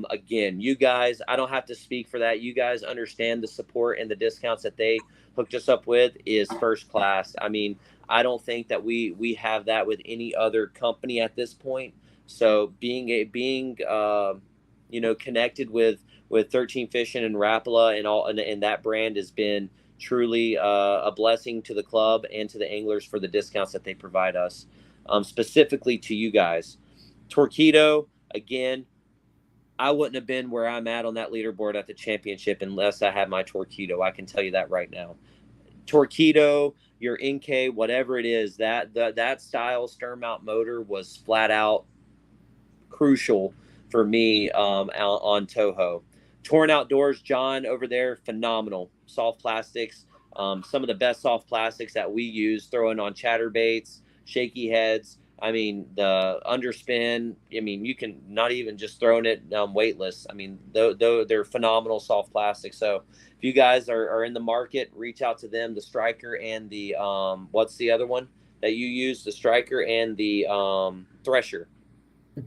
Again, you guys, I don't have to speak for that. You guys understand the support and the discounts that they hooked us up with is first class. I mean, I don't think that we have that with any other company at this point. So being connected with 13 Fishing and Rapala and that brand has been truly a blessing to the club and to the anglers for the discounts that they provide us, specifically to you guys. Torpedo, again, I wouldn't have been where I'm at on that leaderboard at the championship unless I had my Torpedo. I can tell you that right now. Torpedo, your NK, whatever it is, that style stern mount motor was flat out crucial for me on Toho. Torn Outdoors, John over there, phenomenal. Soft plastics, some of the best soft plastics that we use, throwing on chatterbaits, shaky heads. I mean, the underspin, I mean, you can not even just throwing it weightless. I mean, they're phenomenal soft plastics. So if you guys are in the market, reach out to them, the Striker and the, what's the other one that you use? The Striker and the Thresher.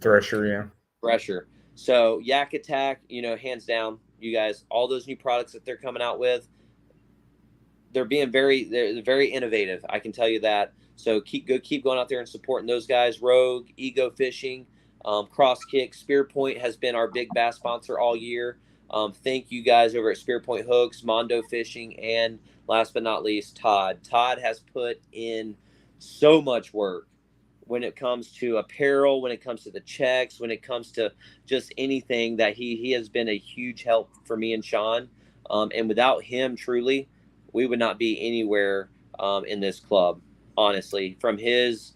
Thresher, yeah. Thresher. So Yak Attack, hands down, you guys, all those new products that they're coming out with, they're very innovative. I can tell you that. So keep going out there and supporting those guys. Rogue, Ego Fishing, Cross Kick, Spearpoint has been our big bass sponsor all year. Thank you guys over at Spearpoint Hooks, Mondo Fishing, and last but not least, Todd. Todd has put in so much work when it comes to apparel, when it comes to the checks, when it comes to just anything, that he has been a huge help for me and Sean. And without him, truly, we would not be anywhere in this club, honestly. From his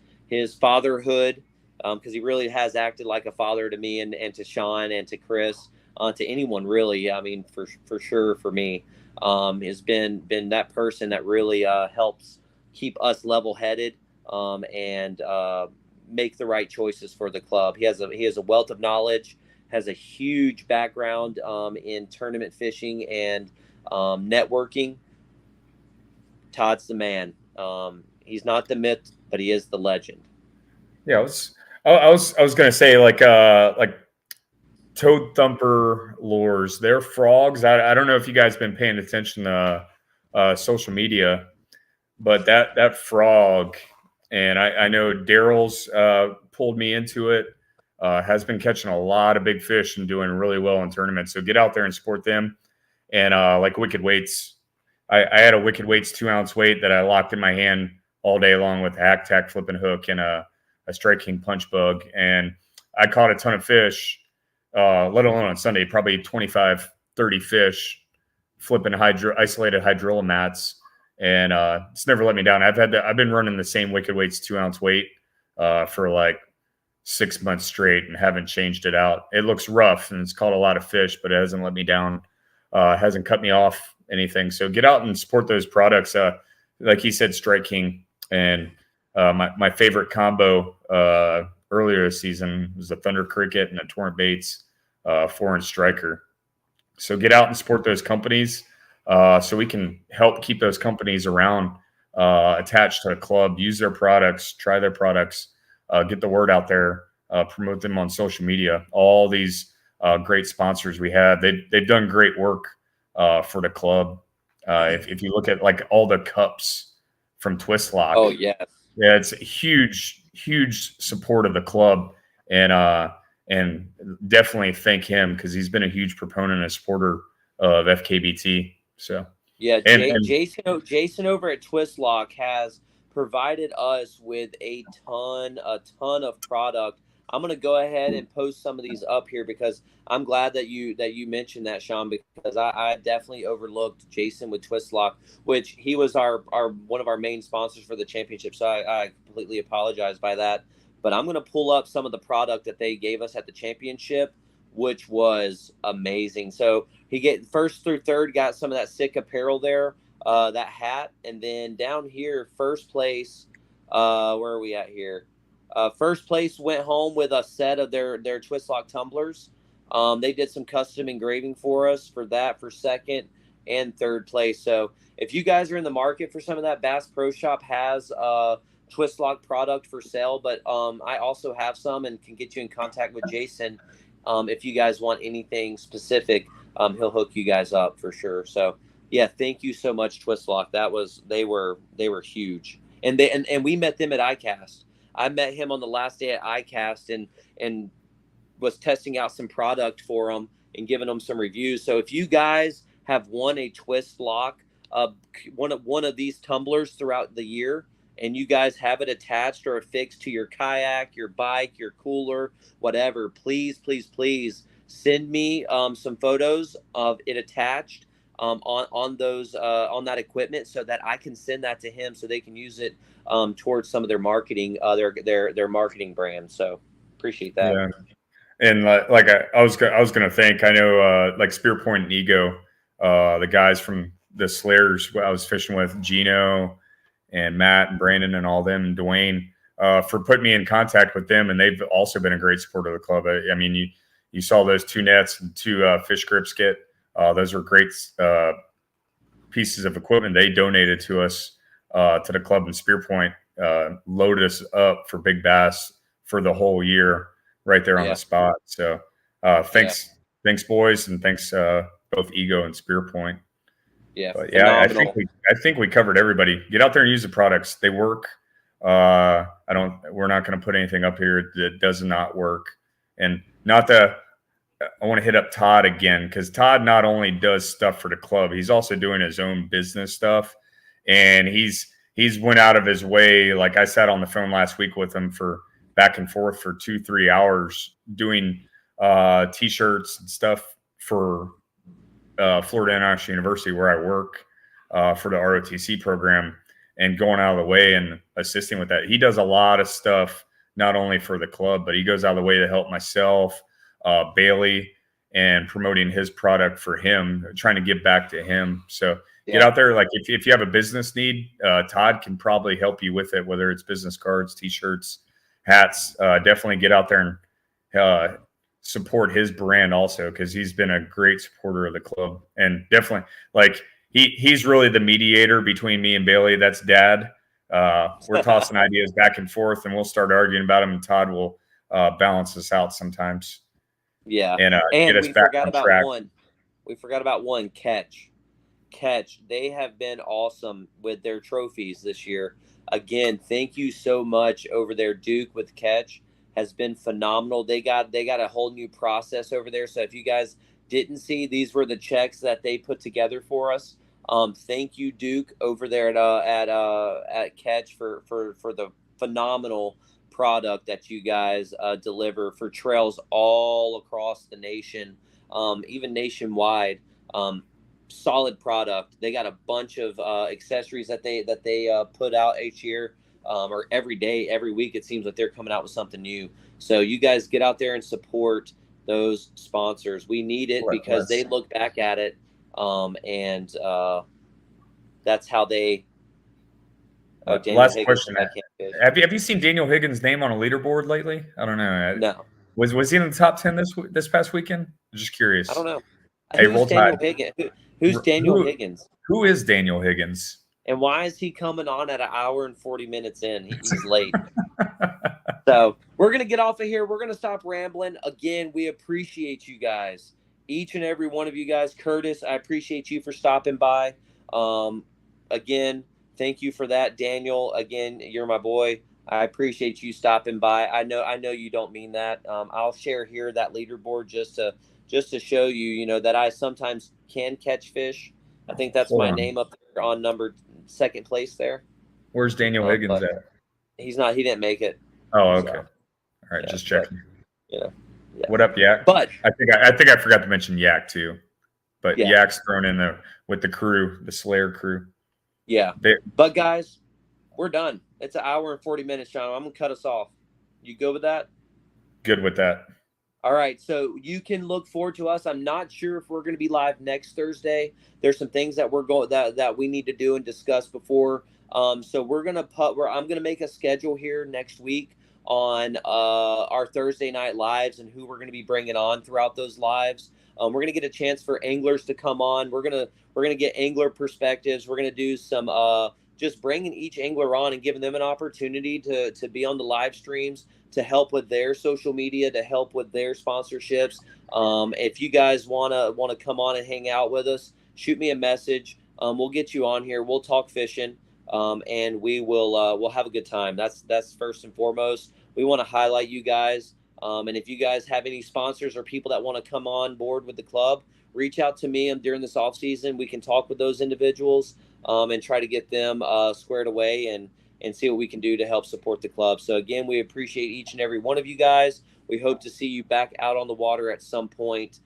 fatherhood, because he really has acted like a father to me and to Sean and to Chris, to anyone really. I mean, for sure for me, has been that person that really helps keep us level-headed and make the right choices for the club. He has a wealth of knowledge, has a huge background in tournament fishing and networking. Todd's the man. He's not the myth, but he is the legend. Yeah, I was gonna say like Toad Thumper lures. They're frogs. I don't know if you guys been paying attention to social media, but that frog, and I know Daryl's pulled me into it. Has been catching a lot of big fish and doing really well in tournaments. So get out there and support them. And like Wicked Weights, I had a Wicked Weights 2-ounce weight that I locked in my hand all day long with a hack tack flipping hook and a Strike King punch bug. And I caught a ton of fish, let alone on Sunday, probably 25, 30 fish flipping isolated hydrola mats. And it's never let me down. I've been running the same Wicked Weights 2-ounce weight for like 6 months straight and haven't changed it out. It looks rough and it's caught a lot of fish, but it hasn't let me down. Hasn't cut me off anything. So get out and support those products. Like he said, Strike King. And my favorite combo earlier this season was a Thunder Cricket and a Torrent Baits 4-inch striker. So get out and support those companies so we can help keep those companies around, attached to the club, use their products, try their products, get the word out there, promote them on social media. All these great sponsors we have, they've done great work for the club. If you look at like all the cups from Twist Lock. Oh, yes. Yeah, it's a huge support of the club, and definitely thank him because he's been a huge proponent and supporter of FKBT. So yeah, Jason over at Twist Lock has provided us with a ton of product I'm gonna go ahead and post some of these up here because I'm glad that you mentioned that, Sean, because I definitely overlooked Jason with Twist Lock, which he was our one of our main sponsors for the championship. So I completely apologize by that. But I'm gonna pull up some of the product that they gave us at the championship, which was amazing. So he get first through third got some of that sick apparel there, that hat, and then down here first place. Where are we at here? First place went home with a set of their twist lock tumblers. They did some custom engraving for us for that for second and third place. So if you guys are in the market for some of that, Bass Pro Shop has twist lock product for sale, but I also have some and can get you in contact with Jason. If you guys want anything specific, he'll hook you guys up for sure. So yeah, thank you so much, Twist Lock. They were huge, and we met them at ICAST. I met him on the last day at ICAST and was testing out some product for him and giving them some reviews. So if you guys have won a Twist Lock, one of these tumblers throughout the year, and you guys have it attached or affixed to your kayak, your bike, your cooler, whatever, please send me some photos of it attached on that equipment so that I can send that to him so they can use it towards some of their marketing, their marketing brand. So appreciate that. Yeah. And like I was going to thank, I know like Spearpoint and Ego, the guys from the Slayers I was fishing with, Gino and Matt and Brandon and all them, and Dwayne, for putting me in contact with them. And they've also been a great support of the club. I mean, you saw those 2 nets and 2 fish grips kit. Those were great pieces of equipment they donated to us, to the club in Spearpoint, loaded us up for big bass for the whole year right there on the spot. So thanks, boys, and thanks both Ego and Spearpoint. Yeah, but yeah, I think we covered everybody. Get out there and use the products; they work. We're not going to put anything up here that does not work, and not the. I want to hit up Todd again, because Todd not only does stuff for the club, he's also doing his own business stuff, and he's went out of his way. Like I sat on the phone last week with him for back and forth for 2-3 hours doing t-shirts and stuff for Florida International University, where I work, for the ROTC program, and going out of the way and assisting with that. He does a lot of stuff, not only for the club, but he goes out of the way to help myself, Bailey, and promoting his product for him, trying to give back to him. So get out there. Like if you have a business need, Todd can probably help you with it, whether it's business cards, t-shirts, hats. Definitely get out there and support his brand also, because he's been a great supporter of the club. And definitely, like, he's really the mediator between me and Bailey. That's Dad. We're tossing ideas back and forth, and we'll start arguing about them, and Todd will balance us out sometimes. Yeah, and get us back on track. We forgot about one, Catch. They have been awesome with their trophies this year. Again, thank you so much over there. Duke with Catch has been phenomenal. They got a whole new process over there. So if you guys didn't see, these were the checks that they put together for us. Thank you, Duke, over there at Catch for the phenomenal product that you guys deliver for trails all across the nation, even nationwide. Solid product. They got a bunch of accessories that they put out each year, or every day, every week. It seems like they're coming out with something new. So you guys get out there and support those sponsors. We need it because they look back at it, and that's how they. Last question. Have you seen Daniel Higgins' name on a leaderboard lately? I don't know. No. Was he in the top 10 this past weekend? I'm just curious. I don't know. Hey, Who's Daniel Higgins? Who's Daniel Higgins? Who is Daniel Higgins? And why is he coming on at 1 hour and 40 minutes in? He's late. So we're going to get off of here. We're going to stop rambling. Again, we appreciate you guys. Each and every one of you guys. Curtis, I appreciate you for stopping by. Again, thank you for that. Daniel, again, you're my boy. I appreciate you stopping by. I know you don't mean that. I'll share here that leaderboard just to show you, that I sometimes can catch fish. I think that's my name up there on number 2nd place there. Where's Daniel Higgins at? He didn't make it. Oh, okay. So, All right, Yeah, just checking. Yeah. What up, Yak? But I think I forgot to mention Yak too. But Yeah. Yak's thrown in with the crew, the Slayer crew. yeah. But guys, we're done. It's an hour and 40 minutes, John. I'm gonna cut us off. You go with that? Good with that. All right, so you can look forward to us. I'm not sure if we're going to be live next Thursday. There's some things that that we need to do and discuss before. So we're gonna I'm gonna make a schedule here next week on our Thursday night lives and who we're going to be bringing on throughout those lives. We're going to get a chance for anglers to come on. We're gonna get angler perspectives. We're going to do some just bringing each angler on and giving them an opportunity to be on the live streams, to help with their social media, to help with their sponsorships. If you guys wanna come on and hang out with us, shoot me a message. We'll get you on here. We'll talk fishing, and we'll have a good time. That's first and foremost. We want to highlight you guys. And if you guys have any sponsors or people that want to come on board with the club, reach out to me during this off season. We can talk with those individuals and try to get them squared away and see what we can do to help support the club. So again, we appreciate each and every one of you guys. We hope to see you back out on the water at some point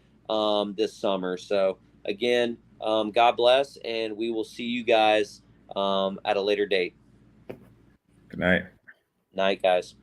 this summer. So again, God bless, and we will see you guys at a later date. Good night. Night, guys.